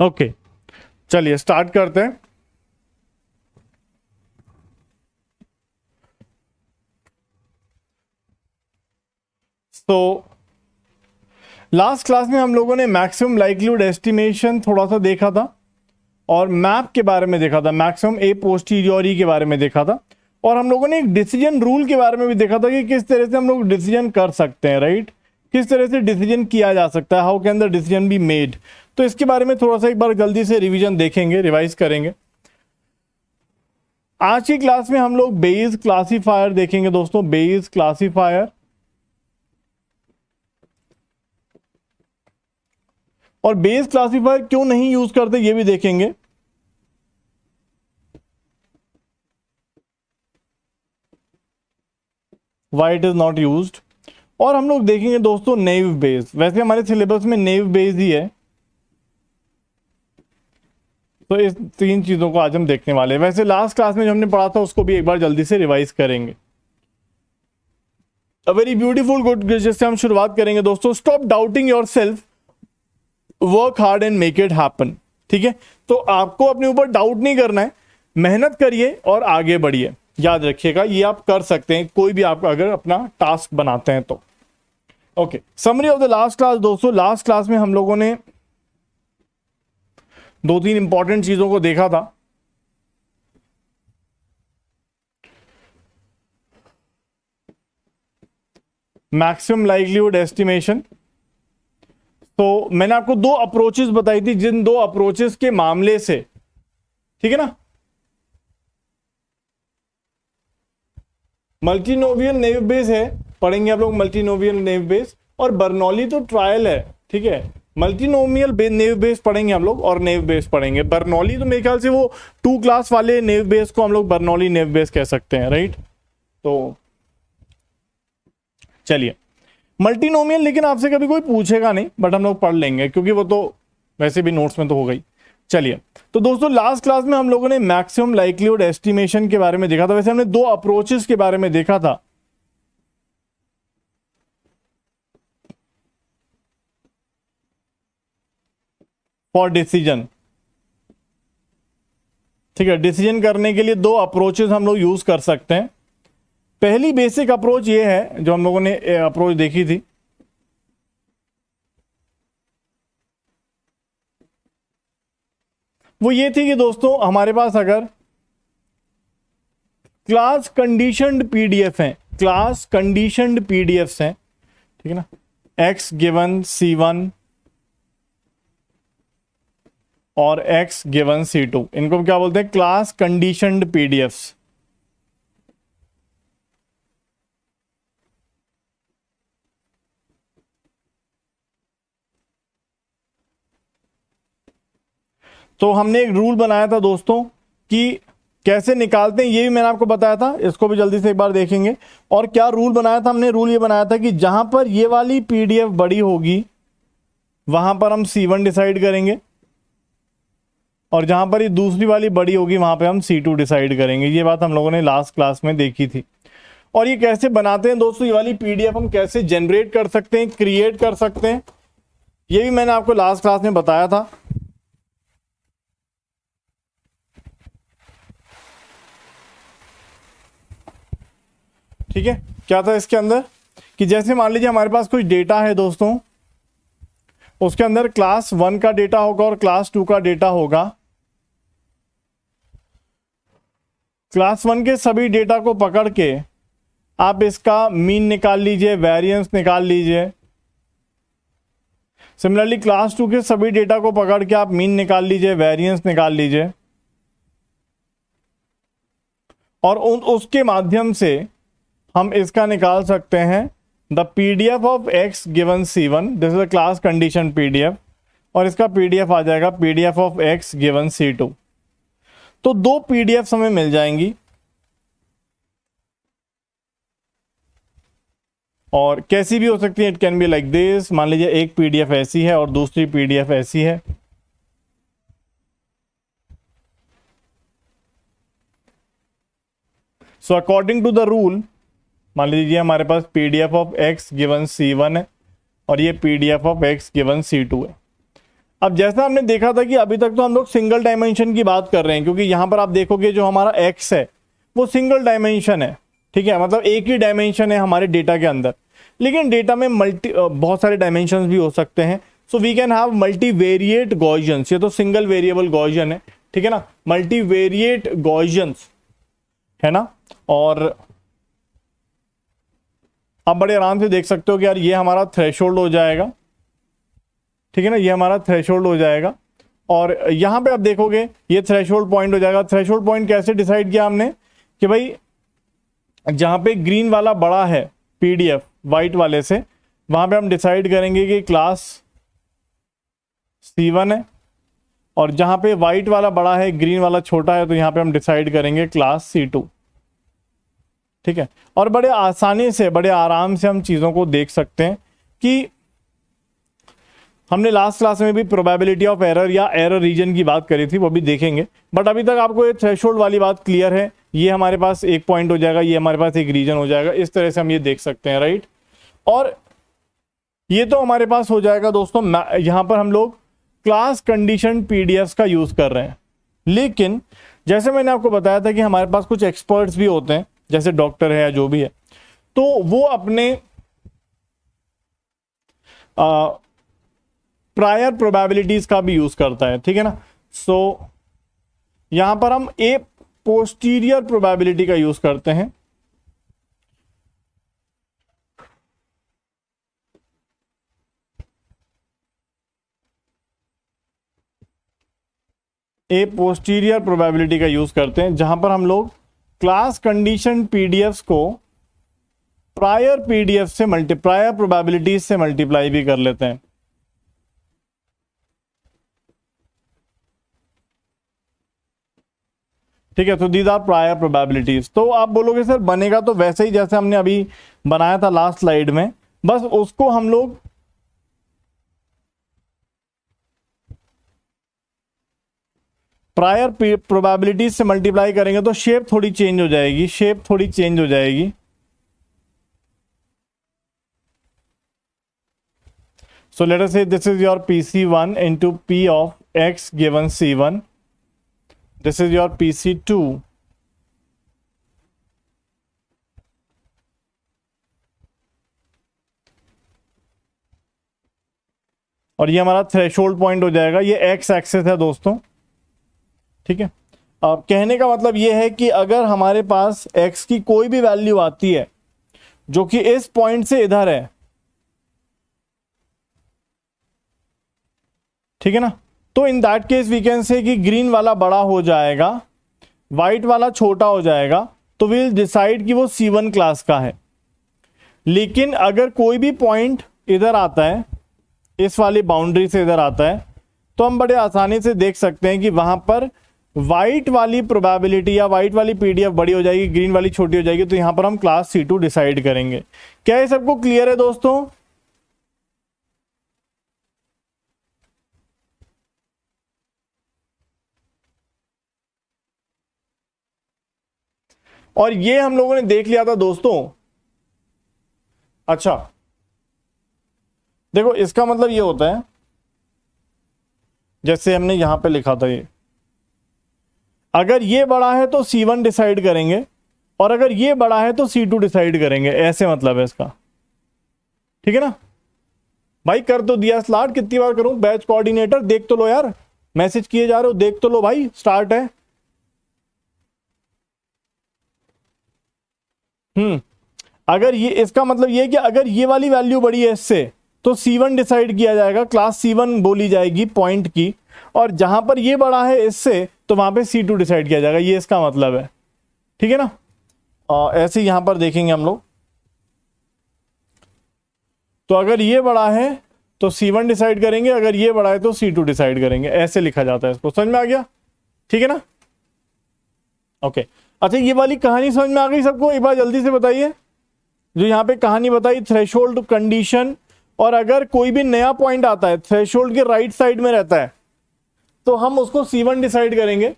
Okay, चलिए start करते हैं। तो लास्ट क्लास में हम लोगों ने मैक्सिमम लाइक्लीहुड एस्टिमेशन थोड़ा सा देखा था और मैप के बारे में देखा था, मैक्सिमम ए पोस्टीरियोरी के बारे में देखा था, और हम लोगों ने एक डिसीजन रूल के बारे में भी देखा था कि किस तरह से हम लोग डिसीजन कर सकते हैं, राइट। किस तरह से डिसीजन किया जा सकता है, how can the decision be made. तो इसके बारे में थोड़ा सा एक बार जल्दी से रिवीजन देखेंगे, रिवाइज करेंगे। आज की क्लास में हम लोग बेस क्लासिफायर देखेंगे दोस्तों, बेस क्लासिफायर। और बेस क्लासिफायर क्यों नहीं यूज करते ये भी देखेंगे। Why it is not used. और हम लोग देखेंगे दोस्तों नेव बेस। वैसे हमारे सिलेबस में नेव बेस ही है, तो इस तीन चीजों को आज हम देखने वाले हैं। वैसे लास्ट क्लास में जो हमने पढ़ा था उसको भी एक बार जल्दी से रिवाइज करेंगे। अ वेरी ब्यूटीफुल गुड, जिससे हम शुरुआत करेंगे दोस्तों। Stop doubting your self, work hard and make it happen. ठीक है, तो आपको अपने ऊपर डाउट नहीं करना है, मेहनत करिए और आगे बढ़िए। याद रखिएगा ये आप कर सकते हैं, कोई भी आप अगर अपना टास्क बनाते हैं तो। Okay, summary of the last class दोस्तों। लास्ट क्लास में हम लोगों ने दो तीन इंपॉर्टेंट चीजों को देखा था। Maximum likelihood estimation. तो मैंने आपको दो अप्रोचेस बताई थी, जिन दो अप्रोचेस के मामले से, ठीक है ना, मल्टीनोवियल नेव बेस है, पढ़ेंगे आप लोग मल्टीनोवियल नेव बेस, और बर्नौली तो ट्रायल है। ठीक है, मल्टीनोमियल नेव बेस पढ़ेंगे हम लोग और नेव बेस पढ़ेंगे। बर्नौली तो मेरे ख्याल से वो 2 क्लास वाले नेव बेस को हम लोग बर्नौली नेव बेस कह सकते हैं, राइट। तो चलिए, मल्टीनोमियल लेकिन आपसे कभी कोई पूछेगा नहीं, बट हम लोग पढ़ लेंगे क्योंकि वो तो वैसे भी नोट्स में तो हो गई। चलिए, तो दोस्तों लास्ट क्लास में हम लोगों ने मैक्सिमम लाइक्लीहुड एस्टिमेशन के बारे में देखा था। वैसे हमने दो अप्रोचेस के बारे में देखा था। फॉर डिसीजन, ठीक है, डिसीजन करने के लिए दो अप्रोचेस हम लोग यूज कर सकते हैं। पहली बेसिक अप्रोच ये है जो हम लोगों ने अप्रोच देखी थी, वो ये थी कि दोस्तों हमारे पास अगर क्लास कंडीशनड पीडीएफ हैं, क्लास कंडीशनड पीडीएफ हैं, ठीक है ना, x गिवन c1 और x गिवन c2, इनको क्या बोलते हैं, क्लास कंडीशनड पीडीएफ्स। तो हमने एक रूल बनाया था दोस्तों कि कैसे निकालते हैं, ये भी मैंने आपको बताया था, इसको भी जल्दी से एक बार देखेंगे। और क्या रूल बनाया था हमने, रूल ये बनाया था कि जहां पर ये वाली पीडीएफ बड़ी होगी वहां पर हम C1 डिसाइड करेंगे, और जहां पर ये दूसरी वाली बड़ी होगी वहां पे हम C2 डिसाइड करेंगे। ये बात हम लोगों ने लास्ट क्लास में देखी थी। और ये कैसे बनाते हैं दोस्तों, ये वाली पीडीएफ हम कैसे जनरेट कर सकते हैं, क्रिएट कर सकते हैं, ये भी मैंने आपको लास्ट क्लास में बताया था। ठीक है, क्या था इसके अंदर कि जैसे मान लीजिए हमारे पास कुछ डेटा है दोस्तों, उसके अंदर क्लास 1 का डेटा होगा और क्लास 2 का डेटा होगा। क्लास 1 के सभी डेटा को पकड़ के आप इसका मीन निकाल लीजिए, वेरिएंस निकाल लीजिए। सिमिलरली क्लास 2 के सभी डेटा को पकड़ के आप मीन निकाल लीजिए, वेरिएंस निकाल लीजिए, और उसके माध्यम से हम इसका निकाल सकते हैं the PDF of x given c1, this is a class condition PDF, और इसका पीडीएफ आ जाएगा PDF of x given c2। तो दो पीडीएफ हमें मिल जाएंगी, और कैसी भी हो सकती है, it can be like this. मान लीजिए एक पीडीएफ ऐसी है और दूसरी पीडीएफ ऐसी है। So according to the rule, मान लीजिए हमारे पास PDF of x given c1 है और ये PDF of x given c2 है। अब जैसा हमने देखा था कि अभी तक तो हम लोग सिंगल डायमेंशन की बात कर रहे हैं, क्योंकि यहां पर आप देखोगे जो हमारा एक्स है वो सिंगल डायमेंशन है, ठीक है, मतलब एक ही डायमेंशन है हमारे डेटा के अंदर। लेकिन डेटा में बहुत सारे डायमेंशंस भी हो सकते हैं, so we can have multivariate Gaussians. ये तो सिंगल वेरिएबल गॉसियन है, ठीक है ना, मल्टीवेरिएट गॉसियंस है ना। और आप बड़े आराम से देख सकते हो कि यार ये हमारा थ्रेशोल्ड हो जाएगा, ठीक है ना, ये हमारा थ्रेशोल्ड हो जाएगा। और यहां पे आप देखोगे ये थ्रेशोल्ड पॉइंट हो जाएगा। थ्रेशोल्ड पॉइंट कैसे डिसाइड किया हमने कि भाई जहां पे ग्रीन वाला बड़ा है पीडीएफ वाइट वाले से, वहां पे हम डिसाइड करेंगे कि क्लास C1 है, और जहां पे वाइट वाला बड़ा है ग्रीन वाला छोटा है तो यहां पे हम डिसाइड करेंगे क्लास C2, ठीक है। और बड़े आसानी से बड़े आराम से हम चीज़ों को देख सकते हैं कि हमने लास्ट क्लास में भी प्रोबेबिलिटी ऑफ एरर या एरर रीजन की बात करी थी, वो भी देखेंगे। बट अभी तक आपको ये थ्रेशोल्ड वाली बात क्लियर है, ये हमारे पास एक पॉइंट हो जाएगा, ये हमारे पास एक रीजन हो जाएगा, इस तरह से हम ये देख सकते हैं, राइट। और ये तो हमारे पास हो जाएगा दोस्तों, यहां पर हम लोग क्लास कंडीशन पीडीएफ का यूज कर रहे हैं। लेकिन जैसे मैंने आपको बताया था कि हमारे पास कुछ एक्सपर्ट्स भी होते हैं, जैसे डॉक्टर है या जो भी है, तो वो अपने प्रायर प्रोबेबिलिटीज का भी यूज करता है, ठीक है ना। सो यहां पर हम ए पोस्टीरियर प्रोबेबिलिटी का यूज करते हैं। ए पोस्टीरियर प्रोबेबिलिटी का यूज करते हैं, जहां पर हम लोग क्लास कंडीशन पीडीएफ को प्रायर पीडीएफ से प्रायर प्रोबेबिलिटीज से मल्टीप्लाई भी कर लेते हैं। ठीक है, तो दीज आर प्रायर प्रोबेबिलिटीज। तो आप बोलोगे सर बनेगा तो वैसे ही जैसे हमने अभी बनाया था लास्ट स्लाइड में, बस उसको हम लोग प्रायर प्रोबेबिलिटीज से मल्टीप्लाई करेंगे तो शेप थोड़ी चेंज हो जाएगी, शेप थोड़ी चेंज हो जाएगी। So let us say this is your PC1 into P of X given C1. This is your PC2. और ये हमारा थ्रेशोल्ड पॉइंट हो जाएगा, ये एक्स एक्सेस है दोस्तों, ठीक है। अब कहने का मतलब ये है कि अगर हमारे पास x की कोई भी वैल्यू आती है जो कि इस पॉइंट से इधर है, ठीक है ना, तो in that case we can say कि ग्रीन वाला बड़ा हो जाएगा, वाइट वाला छोटा हो जाएगा, तो विल डिसाइड कि वो C1 क्लास का है। लेकिन अगर कोई भी पॉइंट इधर आता है, इस वाली बाउंड्री से इधर आता है, तो हम बड़े आसानी से देख सकते हैं कि वहां पर वाइट वाली प्रोबेबिलिटी या वाइट वाली पीडीएफ बड़ी हो जाएगी, ग्रीन वाली छोटी हो जाएगी, तो यहां पर हम क्लास C2 डिसाइड करेंगे। क्या ये सबको क्लियर है दोस्तों? और ये हम लोगों ने देख लिया था दोस्तों। अच्छा देखो, इसका मतलब ये होता है, जैसे हमने यहां पे लिखा था, ये अगर ये बड़ा है तो C1 डिसाइड करेंगे, और अगर ये बड़ा है तो C2 डिसाइड करेंगे, ऐसे मतलब है इसका, ठीक है ना। भाई कर तो दिया स्टार्ट, कितनी बार करूं? बैच कोऑर्डिनेटर देख तो लो यार, मैसेज किए जा रहे हो, देख तो लो भाई, स्टार्ट है। अगर ये, इसका मतलब ये कि अगर ये वाली वैल्यू बड़ी है इससे, तो C1 डिसाइड किया जाएगा, क्लास C1 बोली जाएगी पॉइंट की, और जहां पर ये बड़ा है इससे, तो वहां पे C2 डिसाइड किया जाएगा, ये इसका मतलब है, ठीक है ना। ऐसे यहां पर देखेंगे हम लोग, तो अगर ये बड़ा है तो C1 डिसाइड करेंगे, अगर ये बड़ा है तो C2 डिसाइड करेंगे, ऐसे लिखा जाता है इसको। समझ में आ गया? ठीक है ना, ओके। अच्छा ये वाली कहानी समझ में आ गई सबको? एक बार जल्दी से बताइए, जो यहाँ पे कहानी बताई थ्रेशोल्ड कंडीशन, और अगर कोई भी नया पॉइंट आता है थ्रेशोल्ड के राइट साइड में रहता है तो हम उसको C1 डिसाइड करेंगे,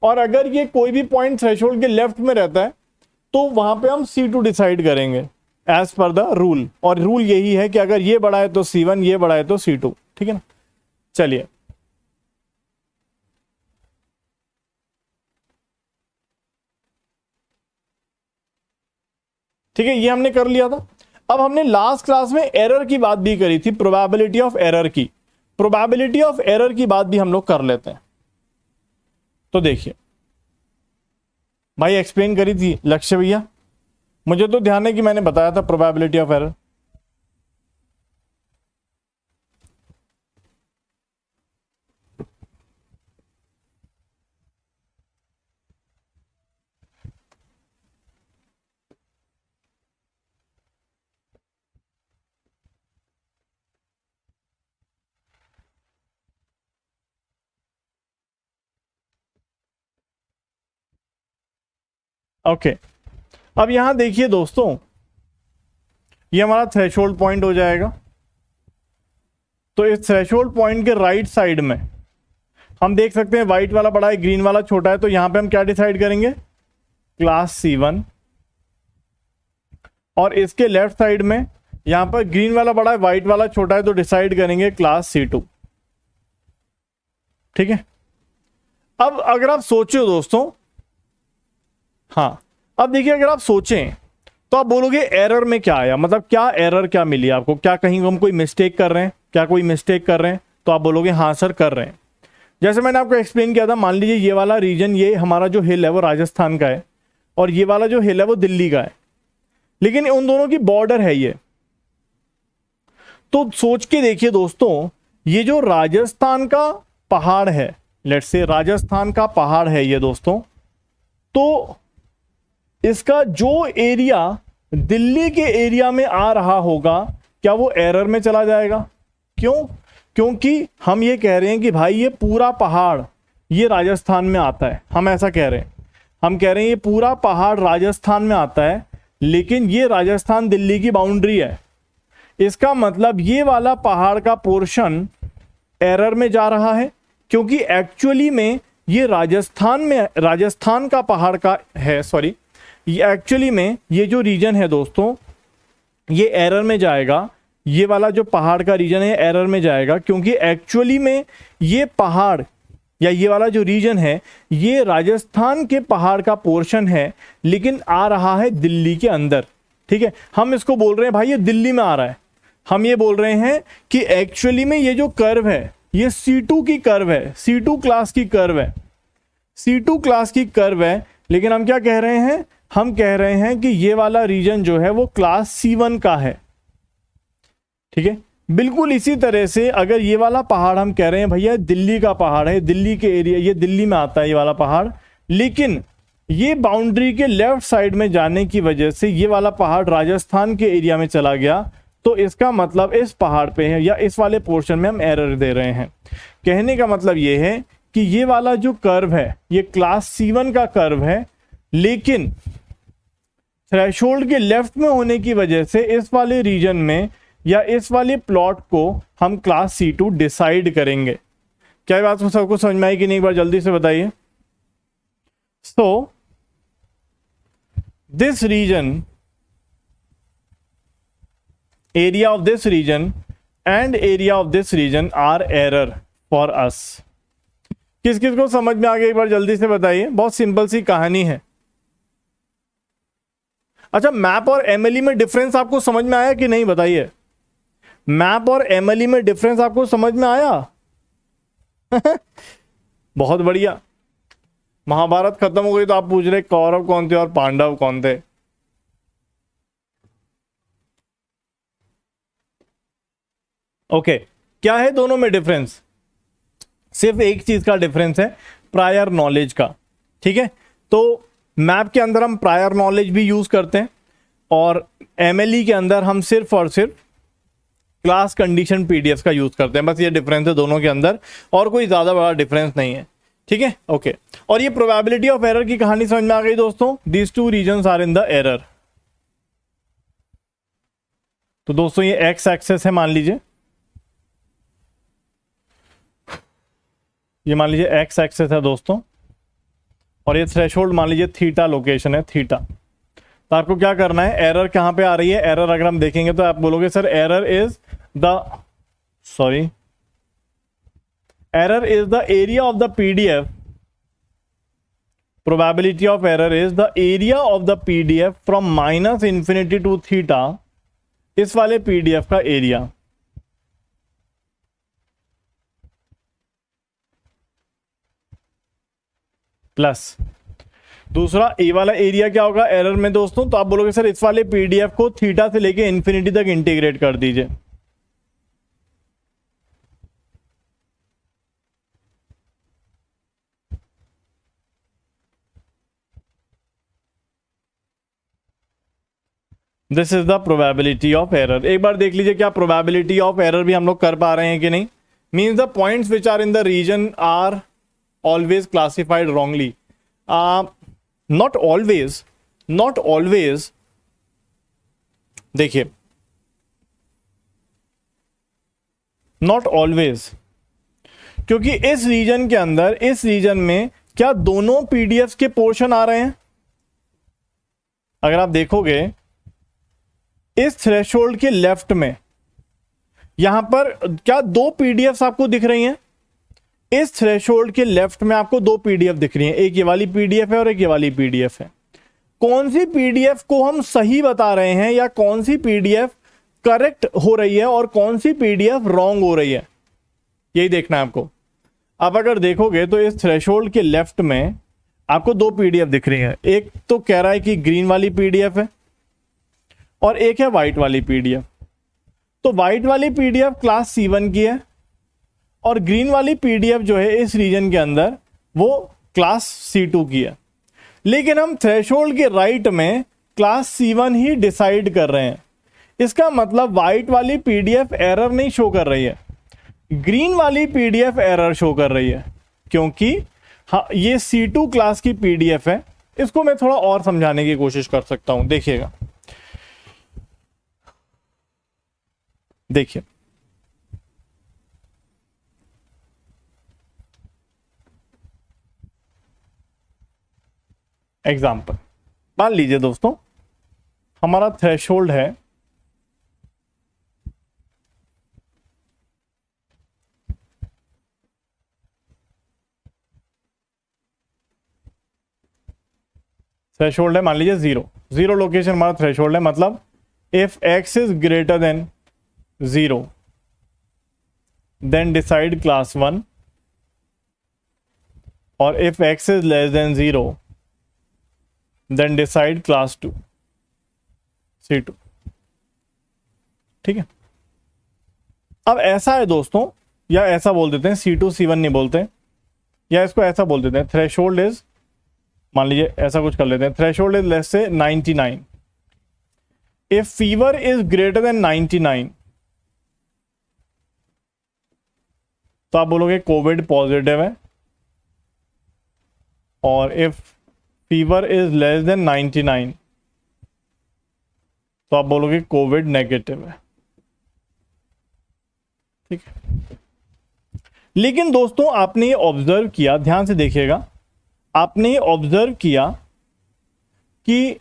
और अगर ये कोई भी पॉइंट थ्रेशोल्ड के लेफ्ट में रहता है तो वहां पे हम C2 डिसाइड करेंगे एज पर द रूल। और रूल यही है कि अगर ये बड़ा है तो C1, ये बड़ा है तो C2, ठीक है ना। चलिए ठीक है, ये हमने कर लिया था। अब हमने लास्ट क्लास में एरर की बात भी करी थी, प्रोबेबिलिटी ऑफ एरर की। प्रोबेबिलिटी ऑफ एरर की बात भी हम लोग कर लेते हैं। तो देखिए भाई, एक्सप्लेन करी थी लक्ष्य भैया, मुझे तो ध्यान है कि मैंने बताया था प्रोबेबिलिटी ऑफ एरर। ओके, अब यहां देखिए दोस्तों, ये हमारा थ्रेशोल्ड पॉइंट हो जाएगा। तो इस थ्रेशोल्ड पॉइंट के राइट साइड में हम देख सकते हैं व्हाइट वाला बड़ा है, ग्रीन वाला छोटा है। तो यहां पे हम क्या डिसाइड करेंगे, क्लास C1। और इसके लेफ्ट साइड में यहां पर ग्रीन वाला बड़ा है, व्हाइट वाला छोटा है, तो डिसाइड करेंगे क्लास C2। ठीक है, अब अगर आप सोचो दोस्तों, हाँ अब देखिए अगर आप सोचें तो आप बोलोगे एरर में क्या आया, मतलब क्या एरर क्या मिली आपको, क्या कहीं हम कोई मिस्टेक कर रहे हैं, क्या कोई मिस्टेक कर रहे हैं? तो आप बोलोगे हाँ सर कर रहे हैं। जैसे मैंने आपको एक्सप्लेन किया था, मान लीजिए ये वाला रीजन, ये हमारा जो हिल है वो राजस्थान का है, और ये वाला जो हिल है वो दिल्ली का है, लेकिन उन दोनों की बॉर्डर है ये। तो सोच के देखिए दोस्तों, ये जो राजस्थान का पहाड़ है, लेट्स से राजस्थान का पहाड़ है ये दोस्तों, तो इसका जो एरिया दिल्ली के एरिया में आ रहा होगा, क्या वो एरर में चला जाएगा? क्यों? क्योंकि हम ये कह रहे हैं कि भाई ये पूरा पहाड़ ये राजस्थान में आता है, हम ऐसा कह रहे हैं, हम कह रहे हैं ये पूरा पहाड़ राजस्थान में आता है, लेकिन ये राजस्थान दिल्ली की बाउंड्री है। इसका मतलब ये वाला पहाड़ का पोर्शन एरर में जा रहा है, क्योंकि एक्चुअली में ये राजस्थान का पहाड़ का है, सॉरी, ये एक्चुअली में ये जो रीजन है दोस्तों ये एरर में जाएगा। ये वाला जो पहाड़ का रीजन है एरर में जाएगा, क्योंकि एक्चुअली में ये पहाड़ या ये वाला जो रीजन है ये राजस्थान के पहाड़ का पोर्शन है, लेकिन आ रहा है दिल्ली के अंदर। ठीक है, हम इसको बोल रहे हैं भाई ये दिल्ली में आ रहा है। हम ये बोल रहे हैं कि एक्चुअली में ये जो कर्व है ये C2 की कर्व है, C2 क्लास की कर्व है, C2 क्लास की कर्व है। लेकिन हम क्या कह रहे हैं, हम कह रहे हैं कि ये वाला रीजन जो है वो क्लास C1 का है। ठीक है, बिल्कुल इसी तरह से अगर ये वाला पहाड़ हम कह रहे हैं भैया दिल्ली का पहाड़ है, दिल्ली के एरिया, ये दिल्ली में आता है ये वाला पहाड़, लेकिन ये बाउंड्री के लेफ्ट साइड में जाने की वजह से ये वाला पहाड़ राजस्थान के एरिया में चला गया, तो इसका मतलब इस पहाड़ पे है या इस वाले पोर्शन में हम एरर दे रहे हैं। कहने का मतलब ये है कि ये वाला जो कर्व है ये क्लास C1 का कर्व है, लेकिन थ्रेशोल्ड के लेफ्ट में होने की वजह से इस वाले रीजन में या इस वाले प्लॉट को हम क्लास C2 डिसाइड करेंगे। क्या बात को सबको समझ में आई कि नहीं, एक बार जल्दी से बताइए। So this region, area of this region and area of this region are error for us. किस किस को समझ में आ गया एक बार जल्दी से बताइए, बहुत सिंपल सी कहानी है। अच्छा, मैप और एमएलई में डिफरेंस आपको समझ में आया कि नहीं बताइए? मैप और एमएलई में डिफरेंस आपको समझ में आया? बहुत बढ़िया। महाभारत खत्म हो गई तो आप पूछ रहे कौरव कौन थे और पांडव कौन थे। ओके, क्या है दोनों में डिफरेंस? सिर्फ एक चीज का डिफरेंस है, प्रायर नॉलेज का। ठीक है, तो मैप के अंदर हम प्रायर नॉलेज भी यूज करते हैं और एमएलई के अंदर हम सिर्फ और सिर्फ क्लास कंडीशन पीडीएफ का यूज करते हैं। बस ये डिफरेंस है दोनों के अंदर, और कोई ज्यादा बड़ा डिफरेंस नहीं है। ठीक है, ओके। और ये प्रोबेबिलिटी ऑफ एरर की कहानी समझ में आ गई दोस्तों। These two regions are in the error. तो दोस्तों ये एक्स एक्सेस है, मान लीजिए ये, मान लीजिए एक्स एक्सेस है दोस्तों, और ये थ्रेशोल्ड मान लीजिए थीटा लोकेशन है, थीटा। तो आपको क्या करना है, एरर कहां पे आ रही है? एरर अगर हम देखेंगे तो आप बोलोगे sir error is the area of the PDF probability of error is the area of the PDF from minus infinity to theta, इस वाले पीडीएफ का एरिया, प्लस दूसरा ए वाला एरिया क्या होगा एरर में दोस्तों, तो आप बोलोगे सर इस वाले पीडीएफ को थीटा से लेके इंफिनिटी तक इंटीग्रेट कर दीजिए। This is the probability of error. एक बार देख लीजिए क्या प्रोबेबिलिटी ऑफ एरर भी हम लोग कर पा रहे हैं कि नहीं। Means the points which are in the region are always classified wrongly. Not always देखिए, नॉट ऑलवेज, क्योंकि इस रीजन के अंदर, इस रीजन में क्या दोनों पीडीएफ के पोर्शन आ रहे हैं। अगर आप देखोगे इस थ्रेशोल्ड के लेफ्ट में यहां पर क्या दो पीडीएफ आपको दिख रही हैं। इस थ्रेशोल्ड के लेफ्ट में आपको दो पीडीएफ दिख रही हैं, एक ये वाली पीडीएफ है और एक ये वाली पीडीएफ है। कौन सी पीडीएफ को हम सही बता रहे हैं या कौन सी पीडीएफ करेक्ट हो रही है और कौन सी पीडीएफ रॉन्ग हो रही है, यही देखना है आपको। अब अगर देखोगे तो इस थ्रेशोल्ड के लेफ्ट में आपको दो पीडीएफ दिख रही है। एक तो कह रहा है कि ग्रीन वाली पीडीएफ है और एक है व्हाइट वाली पीडीएफ। तो व्हाइट वाली पीडीएफ क्लास C1 की है और ग्रीन वाली पीडीएफ जो है इस रीजन के अंदर वो क्लास C2 की है। लेकिन हम थ्रेशोल्ड के राइट में क्लास C1 ही डिसाइड कर रहे हैं। इसका मतलब व्हाइट वाली पीडीएफ एरर नहीं शो कर रही है, ग्रीन वाली पीडीएफ एरर शो कर रही है, क्योंकि हाँ ये C2 क्लास की पीडीएफ है। इसको मैं थोड़ा और समझाने की कोशिश कर सकता हूं, देखिएगा। देखिए एग्जाम्पल मान लीजिए दोस्तों, हमारा थ्रेशोल्ड है मान लीजिए 0 लोकेशन हमारा थ्रेशोल्ड है। मतलब if x is greater than 0 then decide class 1 और if x is less than 0 then decide class 2 C2। ठीक है, अब ऐसा है दोस्तों, या ऐसा बोल देते हैं, C2 C1 नहीं बोलते, या इसको ऐसा बोल देते हैं, थ्रेशोल्ड इज, मान लीजिए ऐसा कुछ कर लेते हैं, थ्रेशोल्ड इज लेस से 99। If fever is greater than 99 तो आप बोलोगे कोविड पॉजिटिव है, और if fever is less than 99 तो आप बोलोगे कोविड नेगेटिव है। ठीक है, लेकिन दोस्तों आपने ये ऑब्जर्व किया, ध्यान से देखिएगा, आपने ये ऑब्जर्व किया कि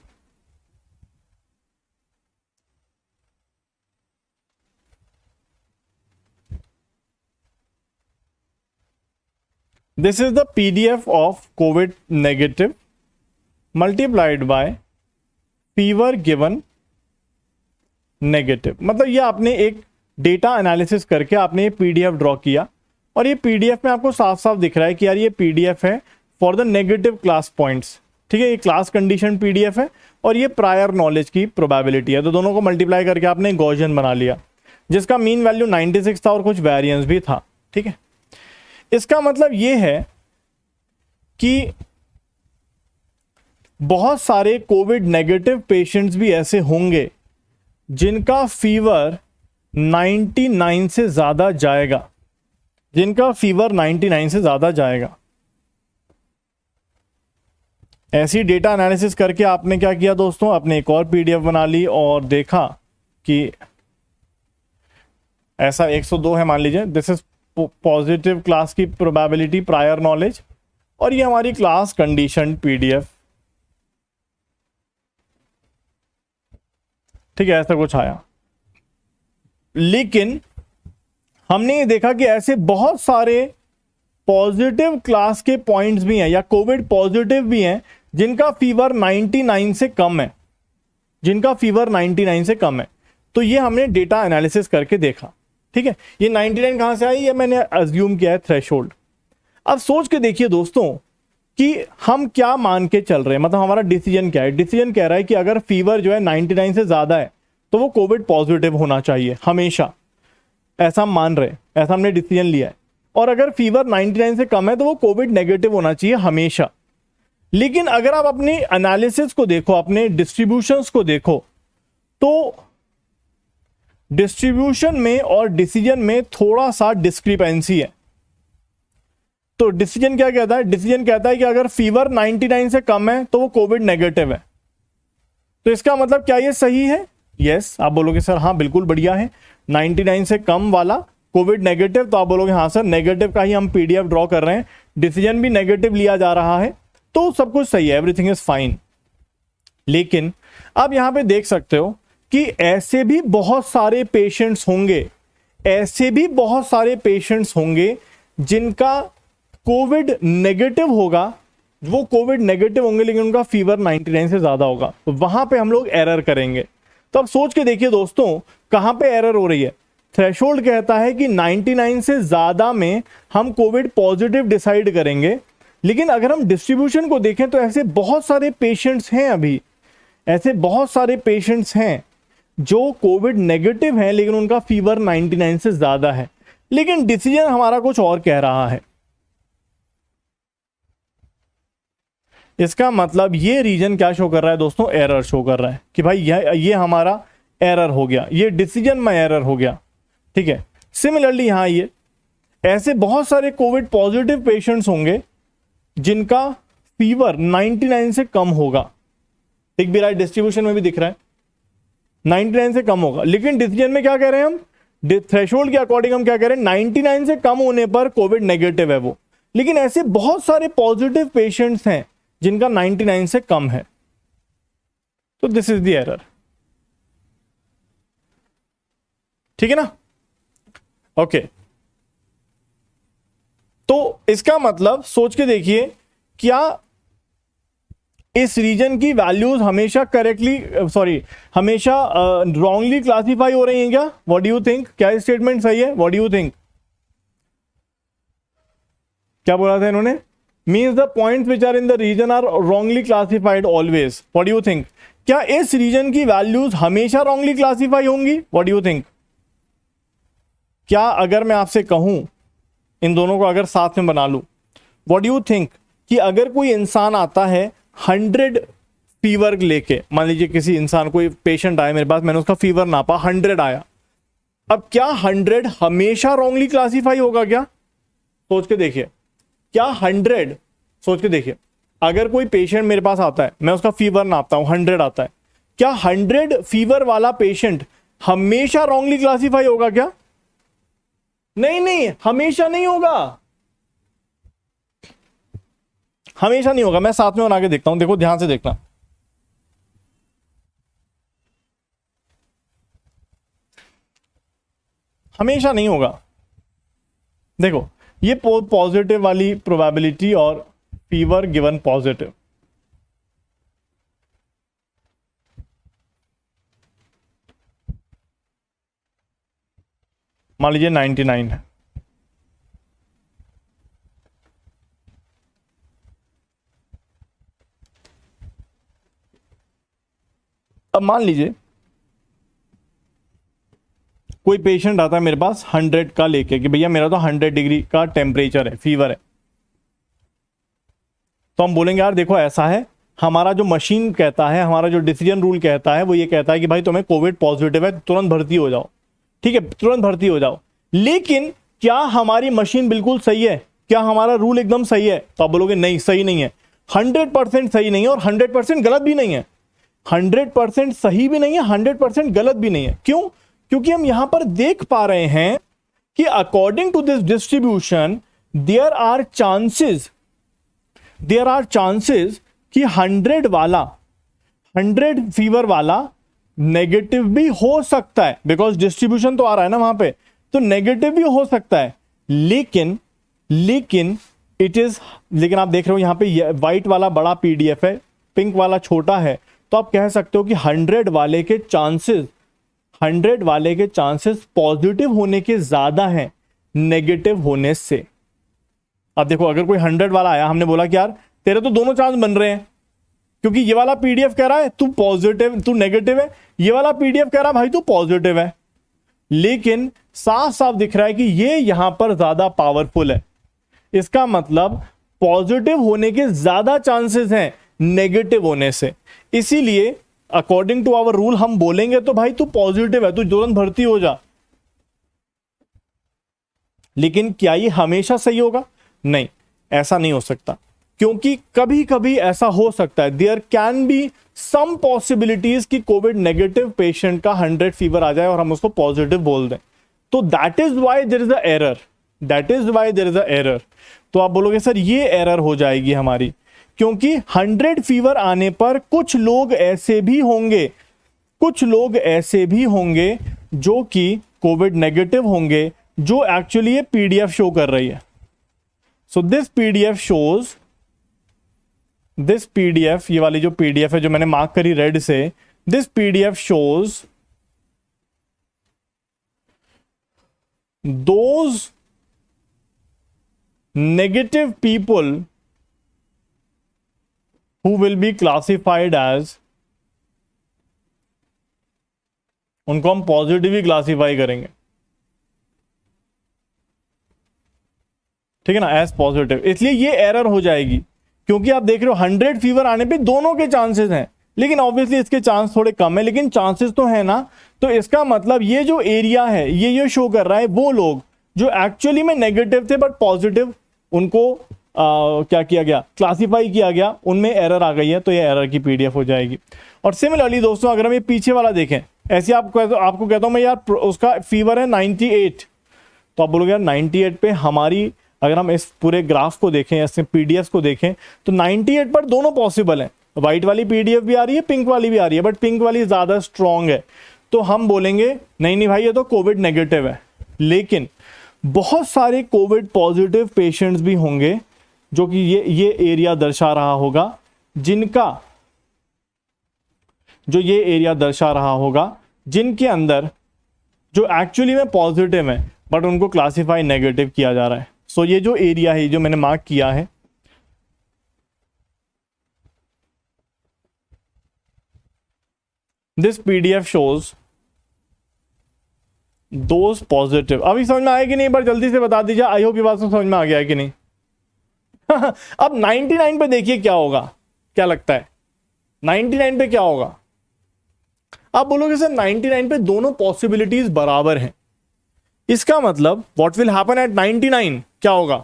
this is the PDF of COVID negative multiplied by fever given negative। मतलब ये आपने एक डेटा एनालिसिस करके आपने ये PDF ड्रॉ किया, और ये PDF में आपको साफ साफ दिख रहा है कि यार ये PDF है for the negative class points. ठीक है, ये क्लास कंडीशन PDF है और ये प्रायर नॉलेज की प्रोबेबिलिटी है। तो दोनों को मल्टीप्लाई करके आपने गॉसियन बना लिया, जिसका मीन वैल्यू 96 था और कुछ वेरिएंस भी था। ठीक है, इसका मतलब यह है कि बहुत सारे कोविड नेगेटिव पेशेंट्स भी ऐसे होंगे जिनका फीवर 99 से ज्यादा जाएगा, जिनका फीवर 99 से ज्यादा जाएगा। ऐसी डेटा एनालिसिस करके आपने क्या किया दोस्तों, आपने एक और पीडीएफ बना ली और देखा कि ऐसा 102 है मान लीजिए, दिस इज पॉजिटिव क्लास की प्रोबेबिलिटी प्रायर नॉलेज, और ये हमारी क्लास कंडीशन पीडीएफ। ठीक है, ऐसा कुछ आया। लेकिन हमने ये देखा कि ऐसे बहुत सारे पॉजिटिव क्लास के पॉइंट्स भी हैं या कोविड पॉजिटिव भी हैं जिनका फीवर 99 से कम है, जिनका फीवर 99 से कम है। तो ये हमने डेटा एनालिसिस करके देखा, ठीक है। ये 99 कहां से आई, ये मैंने अज्यूम किया है थ्रेशोल्ड। अब सोच के देखिए दोस्तों कि हम क्या मान के चल रहे हैं, मतलब हमारा डिसीजन क्या है। डिसीजन कह रहा है कि अगर फीवर जो है 99 से ज्यादा है तो वो कोविड पॉजिटिव होना चाहिए हमेशा, ऐसा हम मान रहे हैं, ऐसा हमने डिसीजन लिया है। और अगर फीवर 99 से कम है तो वो कोविड नेगेटिव होना चाहिए हमेशा। लेकिन अगर आप अपनी एनालिसिस को देखो, अपने डिस्ट्रीब्यूशंस को देखो, तो डिस्ट्रीब्यूशन में और डिसीजन में थोड़ा सा डिस्क्रिपेंसी है। तो डिसीजन क्या कहता है, डिसीजन कहता है कि अगर फीवर 99 से कम है तो वो कोविड नेगेटिव है। तो इसका मतलब क्या ये सही है? यस, आप बोलोगे सर हाँ बिल्कुल बढ़िया है, 99 से कम वाला कोविड नेगेटिव। तो आप बोलोगे हाँ सर नेगेटिव का ही हम पीडीएफ ड्रॉ कर रहे हैं, डिसीजन भी नेगेटिव लिया जा रहा है, तो सब कुछ सही है, एवरीथिंग इज फाइन। लेकिन आप यहां पे देख सकते हो कि ऐसे भी बहुत सारे पेशेंट्स होंगे, ऐसे भी बहुत सारे पेशेंट्स होंगे जिनका कोविड नेगेटिव होगा, वो कोविड नेगेटिव होंगे लेकिन उनका फीवर 99 से ज्यादा होगा। तो वहां पे हम लोग एरर करेंगे। तो अब सोच के देखिए दोस्तों कहां पे एरर हो रही है। थ्रेशोल्ड कहता है कि 99 से ज्यादा में हम कोविड पॉजिटिव डिसाइड करेंगे, लेकिन अगर हम डिस्ट्रीब्यूशन को देखें तो ऐसे बहुत सारे पेशेंट्स हैं, अभी ऐसे बहुत सारे पेशेंट्स हैं जो कोविड नेगेटिव हैं लेकिन उनका फीवर 99 से ज्यादा है, लेकिन डिसीजन हमारा कुछ और कह रहा है। इसका मतलब ये रीजन क्या शो कर रहा है दोस्तों, एरर शो कर रहा है कि भाई ये हमारा एरर हो गया, ये डिसीजन में एरर हो गया, ठीक है। सिमिलरली यहां ये ऐसे बहुत सारे कोविड पॉजिटिव पेशेंट्स होंगे जिनका फीवर 99 से कम होगा, एक भी राइट, डिस्ट्रीब्यूशन में भी दिख रहा है 99 से कम होगा, लेकिन डिसीजन में क्या कह रहे हैं हम, थ्रेशोल्ड के अकॉर्डिंग हम क्या कह रहे हैं, 99 से कम होने पर कोविड नेगेटिव है वो। लेकिन ऐसे बहुत सारे पॉजिटिव पेशेंट्स हैं जिनका 99 से कम है, तो दिस इज द एरर, ठीक है ना। ओके, तो इसका मतलब सोच के देखिए, क्या इस रीजन की वैल्यूज हमेशा हमेशा रॉन्गली क्लासीफाई हो रही हैं क्या? व्हाट डू यू थिंक, क्या स्टेटमेंट सही है? व्हाट डू यू थिंक, क्या बोला था इन्होंने? Means the points which are in the region are wrongly classified always. What do you think, क्या इस रीजन की वैल्यूज हमेशा रॉन्गली क्लासीफाई होंगी? व्हाट डू यू थिंक, क्या अगर मैं आपसे कहूं इन दोनों को अगर साथ में बना लूं, व्हाट डू यू थिंक कि अगर कोई इंसान आता है 100 फीवर लेके, मान लीजिए किसी इंसान, कोई पेशेंट आया मेरे पास, मैंने उसका फीवर नापा 100 आया, अब क्या 100 हमेशा रॉन्गली क्लासीफाई होगा क्या? सोच के देखिए, क्या 100, सोच के देखिए, अगर कोई पेशेंट मेरे पास आता है, मैं उसका फीवर नापता हूं 100 आता है, क्या 100 फीवर वाला पेशेंट हमेशा रॉन्गली क्लासीफाई होगा क्या? नहीं, हमेशा नहीं होगा, हमेशा नहीं होगा। मैं साथ में बना के देखता हूं, देखो ध्यान से देखना। हमेशा नहीं होगा। देखो ये पॉजिटिव वाली प्रोबेबिलिटी और फीवर गिवन पॉजिटिव, मान लीजिए 99 है, अब मान लीजिए कोई पेशेंट आता है मेरे पास 100 का लेके कि भैया मेरा तो 100 डिग्री का टेम्परेचर है, फीवर है, तो हम बोलेंगे यार देखो ऐसा है, हमारा जो मशीन कहता है, हमारा जो डिसीजन रूल कहता है वो ये कहता है कि भाई तुम्हें कोविड पॉजिटिव है, तुरंत भर्ती हो जाओ, ठीक है, तुरंत भर्ती हो जाओ। लेकिन क्या हमारी मशीन बिल्कुल सही है, क्या हमारा रूल एकदम सही है? तो आप बोलोगे नहीं सही नहीं है, 100% सही नहीं है और 100% गलत भी नहीं है, 100% सही भी नहीं है, 100% गलत भी नहीं है। क्यों? क्योंकि हम यहां पर देख पा रहे हैं कि according to this distribution there are chances कि 100 वाला, 100 फीवर वाला नेगेटिव भी हो सकता है, बिकॉज डिस्ट्रीब्यूशन तो आ रहा है ना वहां पे, तो नेगेटिव भी हो सकता है। लेकिन लेकिन आप देख रहे हो यहाँ पे व्हाइट वाला बड़ा पीडीएफ है, पिंक वाला छोटा है, तो आप कह सकते हो कि 100 वाले के चांसेस पॉजिटिव होने के ज्यादा हैं नेगेटिव होने से। अब देखो, अगर कोई 100 वाला आया, हमने बोला कि यार तेरे तो दोनों चांस बन रहे हैं, क्योंकि ये वाला पीडीएफ कह रहा है तू पॉजिटिव, तू नेगेटिव है, ये वाला पीडीएफ कह रहा है भाई तू पॉजिटिव है, लेकिन साफ साफ दिख रहा है कि ये यहां पर ज्यादा पावरफुल है। इसका मतलब पॉजिटिव होने के ज्यादा चांसेस हैं नेगेटिव होने से। इसीलिए अकॉर्डिंग टू आवर रूल हम बोलेंगे तो भाई तू पॉजिटिव है, तू तुरंत भर्ती हो जा। लेकिन क्या ये हमेशा सही होगा? नहीं, ऐसा नहीं हो सकता, क्योंकि कभी कभी ऐसा हो सकता है, there can be some possibilities कि कोविड नेगेटिव पेशेंट का 100 फीवर आ जाए और हम उसको पॉजिटिव बोल दें। तो that is why there is a error. तो आप बोलोगे सर ये एरर हो जाएगी हमारी, क्योंकि 100 फीवर आने पर कुछ लोग ऐसे भी होंगे जो कि कोविड नेगेटिव होंगे, जो एक्चुअली ये पीडीएफ शो कर रही है। सो दिस पीडीएफ, ये वाली जो पीडीएफ है जो मैंने मार्क करी रेड से, this PDF shows those negative people who will be classified as, उनको हम पॉजिटिव ही क्लासिफाई करेंगे, ठीक है ना, एज पॉजिटिव। इसलिए ये एरर हो जाएगी, क्योंकि आप देख रहे हो 100 फीवर आने पे दोनों के चांसेस हैं, लेकिन ऑब्वियसली इसके चांस थोड़े कम है, लेकिन चांसेस तो है ना। तो इसका मतलब ये जो एरिया है ये शो कर रहा है वो लोग जो एक्चुअली में नेगेटिव थे बट पॉजिटिव, उनको क्या किया गया, क्लासिफाई किया गया, उनमें एरर आ गई है, तो ये एरर की पीडीएफ हो जाएगी। और सिमिलरली दोस्तों, अगर हम ये पीछे वाला देखें, ऐसे आपको कहता हूं मैं यार उसका फीवर है 98, तो आप बोलोगे यार 98 पे हमारी, अगर हम इस पूरे ग्राफ को देखें, ऐसे पीडीएफ को देखें, तो 98 पर दोनों पॉसिबल हैं। व्हाइट वाली पीडीएफ भी आ रही है, पिंक वाली भी आ रही है, बट पिंक वाली ज्यादा स्ट्रांग है, तो हम बोलेंगे नहीं भाई ये तो कोविड नेगेटिव है। लेकिन बहुत सारे कोविड पॉजिटिव पेशेंट्स भी होंगे जो कि ये एरिया दर्शा रहा होगा, जिनके अंदर जो एक्चुअली में पॉजिटिव है बट उनको क्लासिफाई नेगेटिव किया जा रहा है। सो ये जो एरिया है जो मैंने मार्क किया है, this PDF shows those positive. अभी समझ में आया कि नहीं? एक बार जल्दी से बता दीजिए, आई होप ये बात समझ में आ गया है कि नहीं। अब 99 पे देखिए क्या होगा, क्या लगता है 99 पे क्या होगा? आप बोलोगे सर 99 पे दोनों पॉसिबिलिटीज बराबर हैं, इसका मतलब व्हाट विल हैपन एट 99, क्या होगा,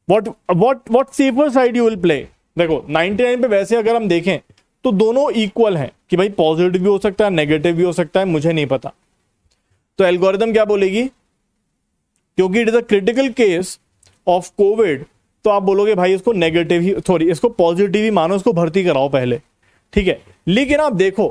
what safer side you will play. देखो 99 पे वैसे अगर हम देखें तो दोनों इक्वल हैं कि भाई पॉजिटिव भी हो सकता है, नेगेटिव भी हो सकता है, मुझे नहीं पता। तो एल्गोरिथम क्या बोलेगी, क्योंकि it is a critical case of Covid, तो आप बोलोगे भाई इसको नेगेटिव ही, सॉरी इसको पॉजिटिव ही मानो, इसको भर्ती कराओ पहले, ठीक है। लेकिन आप देखो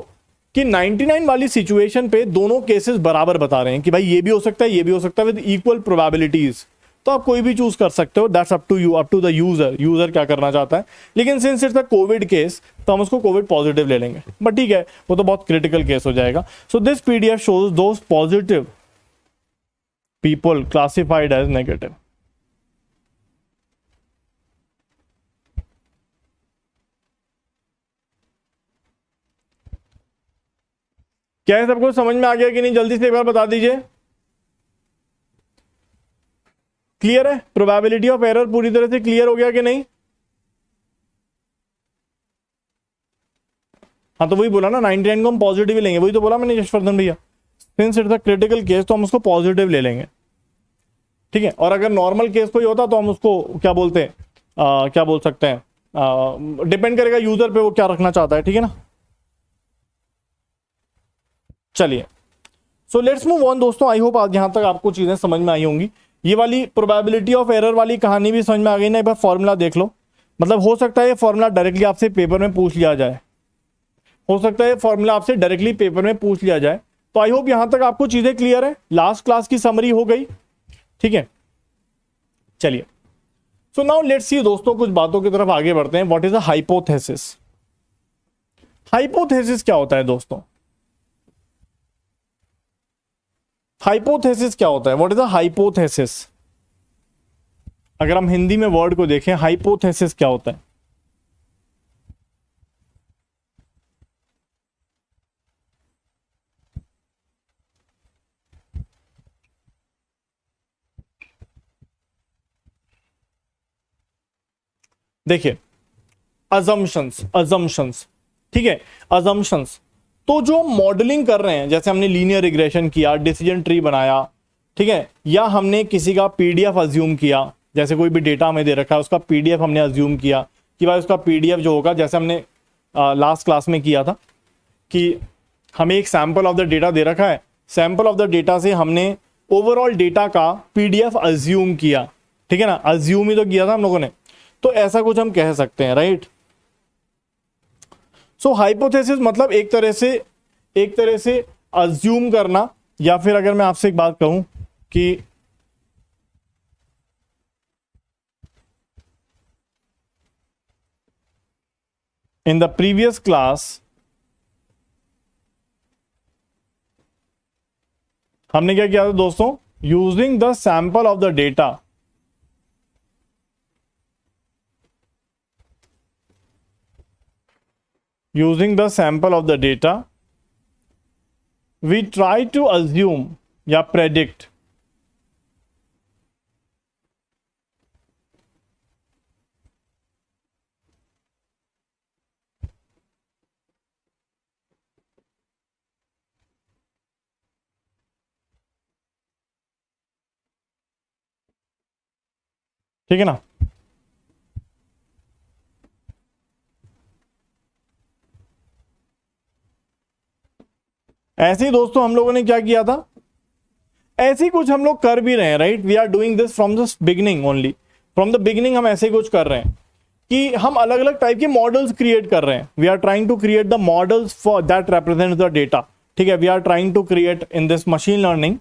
कि 99 वाली सिचुएशन पे दोनों केसेस बराबर बता रहे हैं कि भाई ये भी हो सकता है, ये भी हो सकता है, विद इक्वल प्रोबेबिलिटीज। तो आप कोई भी चूज कर सकते हो, that's up to you, up to the user क्या करना चाहता है। लेकिन since it's a Covid case तो हम उसको कोविड पॉजिटिव ले लेंगे, बट ठीक है वो तो बहुत क्रिटिकल केस हो जाएगा। So this PDF shows those positive people classified as negative. क्या है सबको समझ में आ गया कि नहीं? जल्दी से एक बार बता दीजिए। क्लियर है? प्रोबेबिलिटी ऑफ एरर पूरी तरह से क्लियर हो गया कि नहीं? हाँ तो वही बोला ना, 99 को हम पॉजिटिव लेंगे, वही तो बोला मैंने यशवर्धन भैया। Since it's a critical case तो हम उसको पॉजिटिव ले लेंगे, ठीक है। और अगर नॉर्मल केस कोई होता तो हम उसको क्या बोलते हैं, क्या बोल सकते हैं, डिपेंड करेगा यूजर पे वो क्या रखना चाहता है, ठीक है ना। चलिए सो लेट्स मूव ऑन दोस्तों। आई होप आज यहां तक आपको चीजें समझ में आई होंगी। ये वाली प्रोबेबिलिटी ऑफ एरर वाली कहानी भी समझ में आ गई ना। एक बार फॉर्मूला देख लो, मतलब हो सकता है ये फॉर्मूला डायरेक्टली आपसे पेपर में पूछ लिया जाए, हो सकता है फॉर्मूला आपसे डायरेक्टली पेपर में पूछ लिया जाए। तो आई होप यहां तक आपको चीजें क्लियर है। लास्ट क्लास की समरी हो गई, ठीक है। चलिए सो नाउ लेट्स सी दोस्तों, कुछ बातों की तरफ आगे बढ़ते हैं। What is a hypothesis? Hypothesis क्या होता है दोस्तों? हाइपोथेसिस क्या होता है? What is a hypothesis? अगर हम हिंदी में वर्ड को देखें, हाइपोथेसिस क्या होता है? देखिए, अजम्पशंस, अजम्पशंस, ठीक है, अजम्पशंस। तो जो मॉडलिंग कर रहे हैं, जैसे हमने लीनियर रिग्रेशन किया, डिसीजन ट्री बनाया, ठीक है, या हमने किसी का पीडीएफ अज्यूम किया, जैसे कोई भी डेटा हमें दे रखा है, उसका पीडीएफ हमने अज्यूम किया कि भाई उसका पीडीएफ जो होगा, जैसे हमने लास्ट क्लास में किया था कि हमें एक सैंपल ऑफ द डेटा दे रखा है, सैंपल ऑफ द डेटा से हमने ओवरऑल डेटा का पीडीएफ अज्यूम किया, ठीक है ना, अज्यूम ही तो किया था हम लोगों ने। तो ऐसा कुछ हम कह सकते हैं, राइट। सो हाइपोथेसिस मतलब एक तरह से अज्यूम करना, या फिर अगर मैं आपसे एक बात कहूं कि इन द प्रीवियस क्लास हमने क्या किया था दोस्तों, using the sample of the data, using the sample of the data, we try to assume या predict ठीक है ना। ऐसे ही दोस्तों हम लोगों ने क्या किया था, ऐसे ही कुछ हम लोग कर भी रहे हैं, right. We are doing this from the beginning, only from the beginning हम ऐसे ही कुछ कर रहे हैं कि हम अलग अलग टाइप के मॉडल्स क्रिएट कर रहे हैं। We are trying to create the models for that represent the data, ठीक है। We are trying to create in this machine learning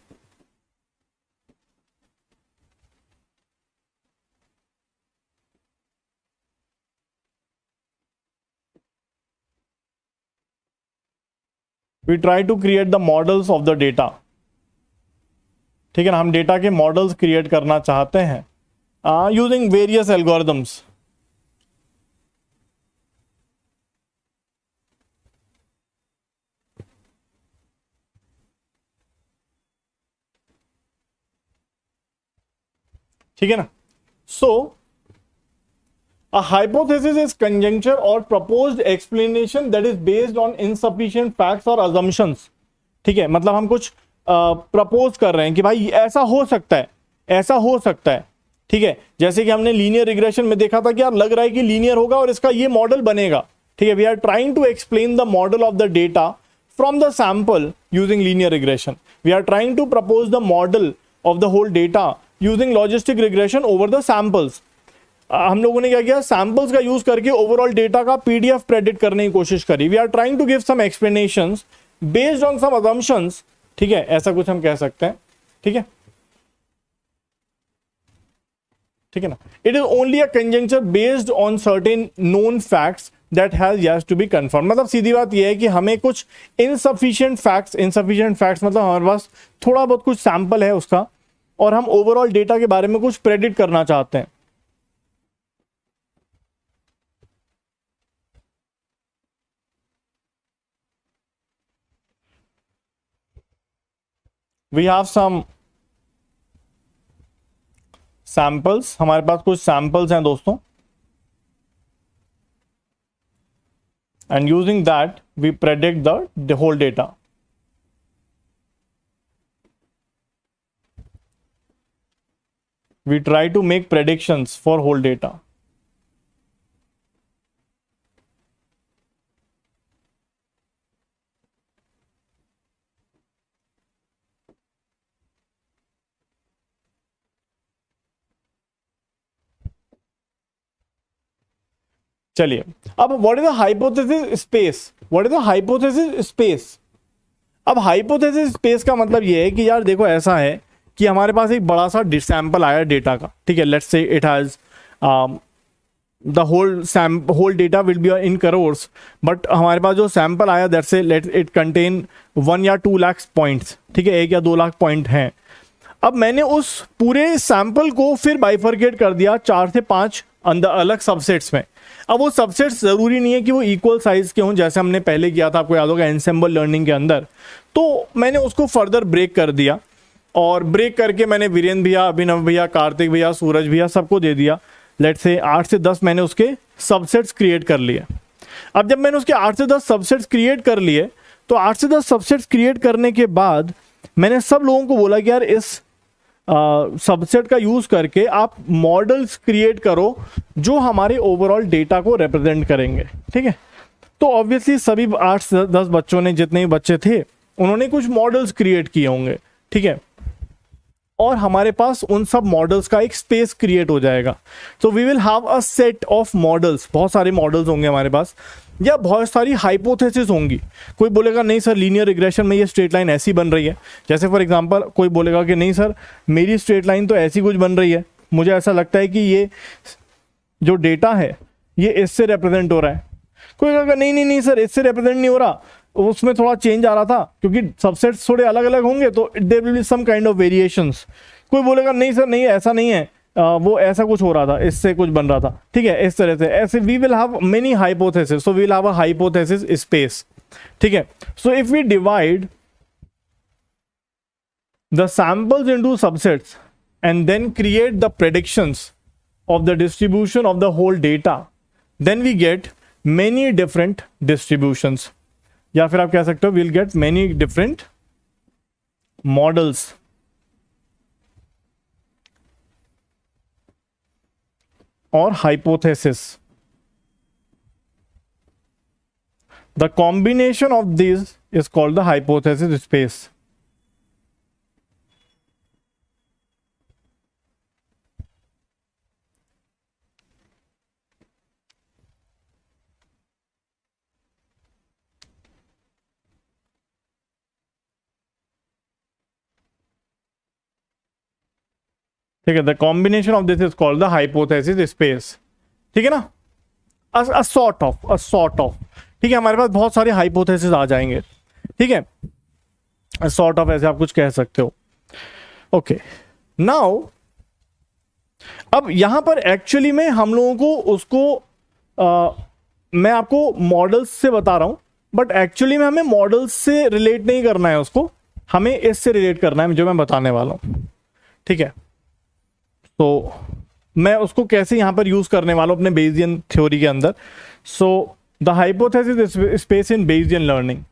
we try to create the models of the data, ठीक है ना। हम data के models create करना चाहते हैं यूजिंग वेरियस एल्गोरिदम्स, ठीक है ना। सो a hypothesis is conjecture or proposed explanation that is based on insufficient facts or assumptions, ठीक है। मतलब हम कुछ प्रपोज कर रहे हैं कि भाई ऐसा हो सकता है, ऐसा हो सकता है, ठीक है। जैसे कि हमने लीनियर रिग्रेशन में देखा था कि यार लग रहा है कि लीनियर होगा और इसका ये मॉडल बनेगा, ठीक है। We are trying to explain the model of the data from the sample using linear regression. We are trying to propose the model of the whole data using logistic regression over the samples. हम लोगों ने क्या किया, samples का use करके overall data का PDF predict करने की कोशिश करी। We are trying to give some explanations based on some assumptions, ठीक है, ऐसा कुछ हम कह सकते हैं, ठीक है, ठीक है ना। It is only a conjecture based on certain known facts that has yet to be confirm. मतलब सीधी बात यह है कि हमें कुछ इनसफिशिएंट फैक्ट्स मतलब हमारे पास थोड़ा बहुत कुछ सैंपल है उसका, और हम ओवरऑल डेटा के बारे में कुछ प्रेडिक्ट करना चाहते हैं। वी हैव सम सैंपल्स, हमारे पास कुछ सैंपल्स हैं दोस्तों, and using that we predict the whole data. We try to make predictions for whole data. चलिए, अब what is the hypothesis space? What is the hypothesis space? अब hypothesis space का मतलब ये है कि यार देखो ऐसा है कि हमारे पास एक बड़ा सा सैंपल आया डेटा का, ठीक है। Let's say it has the whole data will be in crores, but हमारे पास जो सैंपल आया दैट से लेट इट कंटेन 1 या 2 लाख पॉइंट्स, ठीक है, 1 या 2 लाख पॉइंट हैं। अब मैंने उस पूरे सैंपल को फिर बाइफर्केट कर दिया 4 से 5 अंदर अलग सबसेट्स में। अब वो सबसेट्स जरूरी नहीं है कि वो इक्वल साइज के हों, जैसे हमने पहले किया था, आपको याद होगा एनसेम्बल लर्निंग के अंदर। तो मैंने उसको फर्दर ब्रेक कर दिया, और ब्रेक करके मैंने वीरेंद्र भैया, अभिनव भैया, कार्तिक भैया, सूरज भैया सबको दे दिया। लेट से 8 से 10 मैंने उसके सबसेट्स क्रिएट कर लिए। अब जब मैंने उसके 8 से 10 सबसेट्स क्रिएट कर लिए, तो 8 से 10 सबसेट्स क्रिएट करने के बाद मैंने सब लोगों को बोला कि यार इस सबसेट का यूज करके आप मॉडल्स क्रिएट करो जो हमारे ओवरऑल डेटा को रिप्रेजेंट करेंगे, ठीक है। तो ऑब्वियसली सभी 8 से 10 बच्चों ने, जितने भी बच्चे थे, उन्होंने कुछ मॉडल्स क्रिएट किए होंगे, ठीक है, और हमारे पास उन सब मॉडल्स का एक स्पेस क्रिएट हो जाएगा। तो we will have a set of models, बहुत सारे मॉडल्स होंगे हमारे पास, या बहुत सारी हाइपोथेसिस होंगी। कोई बोलेगा नहीं सर लीनियर रिग्रेशन में ये स्ट्रेट लाइन ऐसी बन रही है, जैसे फॉर एग्जांपल कोई बोलेगा कि नहीं सर मेरी स्ट्रेट लाइन तो ऐसी कुछ बन रही है, मुझे ऐसा लगता है कि ये जो डेटा है ये इससे रिप्रेजेंट हो रहा है। कोई कहेगा नहीं नहीं नहीं सर इससे रिप्रेजेंट नहीं हो रहा, उसमें थोड़ा चेंज आ रहा था, क्योंकि सबसेट्स थोड़े अलग अलग होंगे तो there will be some kind of variations. कोई बोलेगा नहीं सर नहीं ऐसा नहीं है, वो ऐसा कुछ हो रहा था, इससे कुछ बन रहा था, ठीक है, इस तरह से। ऐसे we will have many hypothesis, so we will have a hypothesis space, ठीक है। So if we divide the samples into subsets and then create the predictions of the distribution of the whole data, then we get many different distributions, या फिर आप कह सकते हो we will get many different models or hypothesis. The combination of these is called the hypothesis space. ठीक है, the combination of this is called the hypothesis space, ठीक है ना, अ सॉर्ट ऑफ, ठीक है। हमारे पास बहुत सारे हाइपोथेसिस आ जाएंगे, ठीक है, सॉर्ट ऑफ ऐसे आप कुछ कह सकते हो। ओके, नाउ अब यहां पर एक्चुअली में हम लोगों को उसको मैं आपको मॉडल्स से बता रहा हूं, बट एक्चुअली में हमें मॉडल्स से रिलेट नहीं करना है, उसको हमें इससे रिलेट करना है जो मैं बताने वाला हूं, ठीक है। तो मैं उसको कैसे यहां पर यूज करने वाला हूं अपने बेसियन थ्योरी के अंदर। So the hypothesis space in Bayesian learning,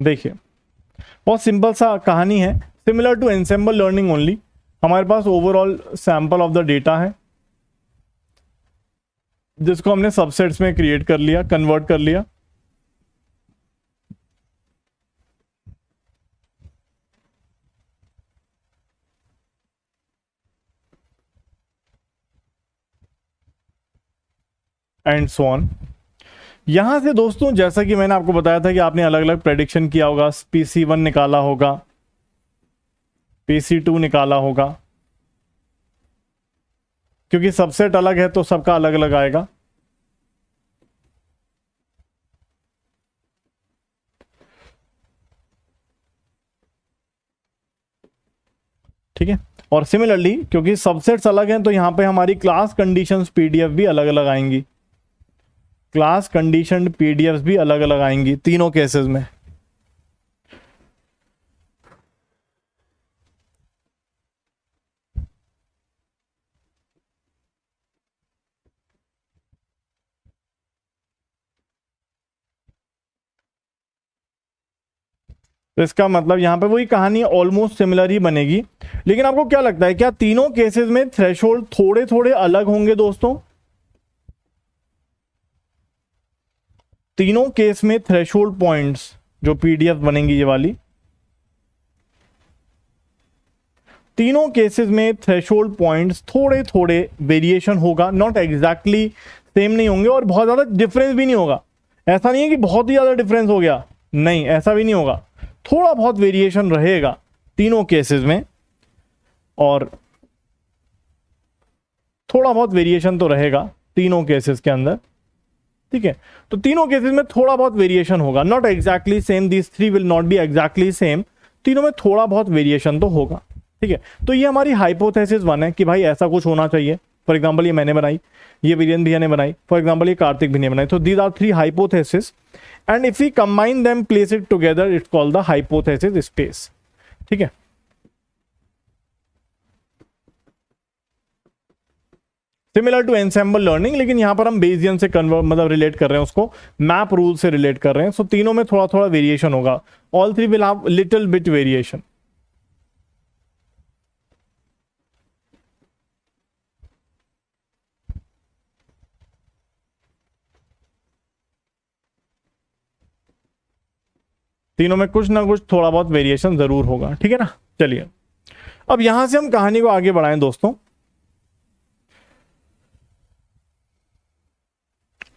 देखिए बहुत सिंपल सा कहानी है, similar to ensemble learning only. हमारे पास overall sample of the data है जिसको हमने सबसेट्स में क्रिएट कर लिया, कन्वर्ट कर लिया, एंड सो ऑन। यहां से दोस्तों जैसा कि मैंने आपको बताया था कि आपने अलग अलग प्रेडिक्शन किया होगा, PC1 निकाला होगा, PC2 निकाला होगा, क्योंकि सबसेट अलग है तो सबका अलग अलग आएगा। ठीक है, और सिमिलरली क्योंकि सबसेट्स अलग हैं तो यहां पे हमारी क्लास कंडीशंस PDF भी अलग अलग आएंगी, क्लास कंडीशन PDFs भी अलग अलग आएंगी तीनों केसेस में। तो इसका मतलब यहां पे वही कहानी ऑलमोस्ट सिमिलर ही बनेगी, लेकिन आपको क्या लगता है क्या तीनों केसेस में थ्रेशोल्ड थोड़े थोड़े अलग होंगे दोस्तों? तीनों केस में थ्रेशोल्ड पॉइंट्स जो PDF बनेंगी ये वाली, तीनों केसेस में थ्रेशोल्ड पॉइंट्स थोड़े थोड़े वेरिएशन होगा, नॉट एग्जैक्टली सेम नहीं होंगे और बहुत ज़्यादा डिफरेंस भी नहीं होगा। ऐसा नहीं है कि बहुत ही ज़्यादा डिफरेंस हो गया, नहीं ऐसा भी नहीं होगा, थोड़ा बहुत वेरिएशन रहेगा तीनों केसेस में, और थोड़ा बहुत वेरिएशन तो रहेगा तीनों केसेस के अंदर, ठीक है। तो तीनों केसेस में थोड़ा बहुत वेरिएशन होगा, not exactly same, this three will not be exactly same, तीनों में थोड़ा बहुत वेरिएशन तो होगा, ठीक है। तो ये हमारी हाइपोथेसिस 1 है कि भाई ऐसा कुछ होना चाहिए। फॉर एग्जांपल ये मैंने बनाई, ये वीरेंद्र भैया ने बनाई, फॉर एग्जांपल ये कार्तिक भैया ने बनाई। तो these are 3 hypothesis and if we combine them, place it together, it's called the hypothesis space, ठीक है। सिमिलर टू एनसेम्बल लर्निंग, लेकिन यहां पर हम बेसियन से कन्वर्ट मतलब रिलेट कर रहे हैं, उसको मैप रूल से रिलेट कर रहे हैं। सो तीनों में थोड़ा थोड़ा वेरिएशन होगा, all 3 will have little bit variation. तीनों में कुछ ना कुछ थोड़ा बहुत वेरिएशन जरूर होगा, ठीक है ना। चलिए अब यहां से हम कहानी को आगे बढ़ाएं दोस्तों।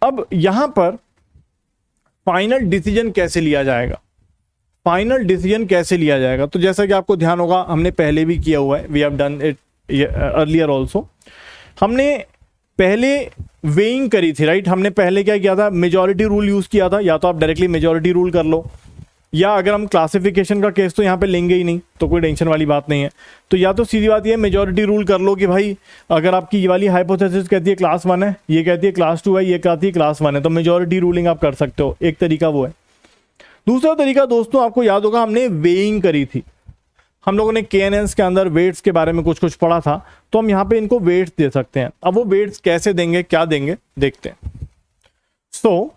अब यहां पर फाइनल डिसीजन कैसे लिया जाएगा, फाइनल डिसीजन कैसे लिया जाएगा। तो जैसा कि आपको ध्यान होगा, हमने पहले भी किया हुआ है, we have done it earlier also. हमने पहले वेइंग करी थी, राइट। हमने पहले क्या किया था, मेजॉरिटी रूल यूज किया था। या तो आप डायरेक्टली मेजॉरिटी रूल कर लो, या अगर हम क्लासिफिकेशन का केस तो यहाँ पे लेंगे ही नहीं, तो कोई टेंशन वाली बात नहीं है। तो या तो सीधी बात ये मेजॉरिटी रूल कर लो कि भाई अगर आपकी ये वाली हाइपोथेसिस कहती है क्लास 1 है, ये कहती है क्लास 2 है, ये कहती है क्लास 1 है, तो मेजॉरिटी रूलिंग आप कर सकते हो, एक तरीका वो है। दूसरा तरीका दोस्तों, आपको याद होगा हमने वेइंग करी थी, हम लोगों ने KNNs के अंदर वेट्स के बारे में कुछ कुछ पढ़ा था, तो हम यहाँ पे इनको वेट्स दे सकते हैं। अब वो वेट्स कैसे देंगे, क्या देंगे, देखते हैं। सो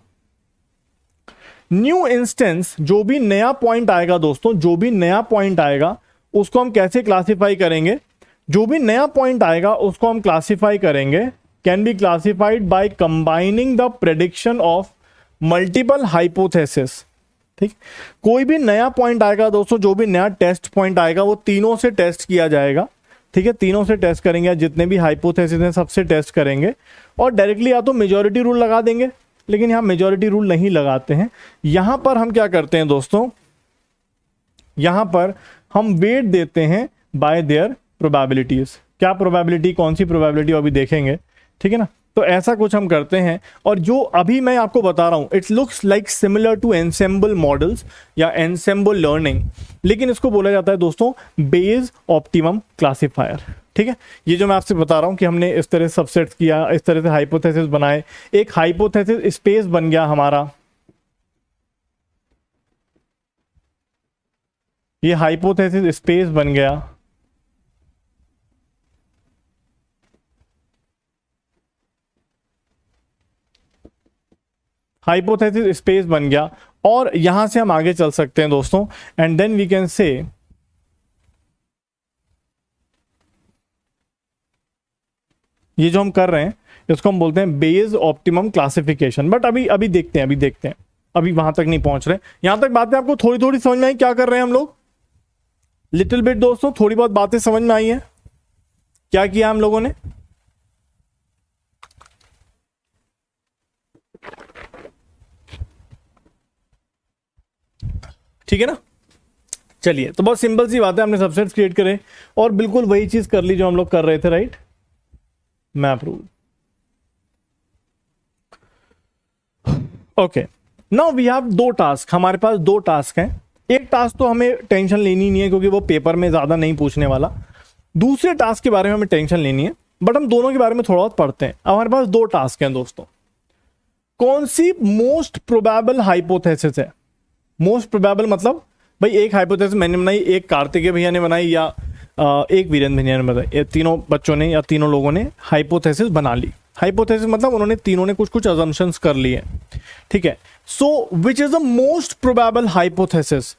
न्यू इंस्टेंस, जो भी नया पॉइंट आएगा दोस्तों, जो भी नया पॉइंट आएगा उसको हम कैसे क्लासिफाई करेंगे, जो भी नया पॉइंट आएगा उसको हम क्लासिफाई करेंगे, can be classified by combining the prediction of multiple hypothesis, ठीक। कोई भी नया पॉइंट आएगा दोस्तों, जो भी नया टेस्ट पॉइंट आएगा वो तीनों से टेस्ट किया जाएगा, ठीक है। तीनों से टेस्ट करेंगे, जितने भी हाइपोथेसिस हैं सबसे टेस्ट करेंगे, और डायरेक्टली या तो मेजॉरिटी रूल लगा देंगे, लेकिन यहां मेजॉरिटी रूल नहीं लगाते हैं। यहां पर हम क्या करते हैं दोस्तों, यहां पर हम वेट देते हैं बाय देयर प्रोबेबिलिटीज। क्या प्रोबेबिलिटी, कौन सी प्रोबेबिलिटी अभी देखेंगे, ठीक है ना। तो ऐसा कुछ हम करते हैं, और जो अभी मैं आपको बता रहा हूं, it's looks like similar to ensemble models या एनसेम्बल लर्निंग, लेकिन इसको बोला जाता है दोस्तों बेस ऑप्टिमम क्लासिफायर, ठीक है। ये जो मैं आपसे बता रहा हूं कि हमने इस तरह सबसेट किया, इस तरह से हाइपोथेसिस बनाए, एक हाइपोथेसिस स्पेस बन गया हमारा, ये हाइपोथेसिस स्पेस बन गया, हाइपोथेसिस स्पेस बन गया, और यहां से हम आगे चल सकते हैं दोस्तों, एंड देन वी कैन से ये जो हम कर रहे हैं इसको हम बोलते हैं बेस ऑप्टिमम क्लासिफिकेशन। बट अभी देखते हैं, अभी वहां तक नहीं पहुंच रहे। यहां तक बातें आपको थोड़ी थोड़ी समझ में आई, क्या कर रहे हैं हम लोग, लिटिल बिट दोस्तों, थोड़ी बहुत बातें समझ में आई है, क्या किया हम लोगों ने। ठीक है ना। चलिए, तो बहुत सिंपल सी बात है, हमने सबसेट्स क्रिएट करे और बिल्कुल वही चीज कर ली जो हम लोग कर रहे थे, right, map rule. Okay, now we have 2 task, हमारे पास 2 टास्क हैं। एक टास्क तो हमें टेंशन लेनी नहीं है क्योंकि वो पेपर में ज्यादा नहीं पूछने वाला, दूसरे टास्क के बारे में हमें टेंशन लेनी है, बट हम दोनों के बारे में थोड़ा बहुत पढ़ते हैं। अब हमारे पास 2 टास्क हैं दोस्तों, कौन सी मोस्ट प्रोबेबल हाइपोथेसिस है। मोस्ट प्रोबेबल मतलब भाई एक हाइपोथेसिस मैंने बनाई, एक कार्तिकेय भैया ने बनाई, या एक वीरेंद्र भैया ने बनाई, ये तीनों बच्चों ने या तीनों लोगों ने हाइपोथेसिस बना ली। हाइपोथेसिस मतलब उन्होंने तीनों ने कुछ कुछ अजम्पशंस कर लिए, ठीक है। So which is the most probable hypothesis,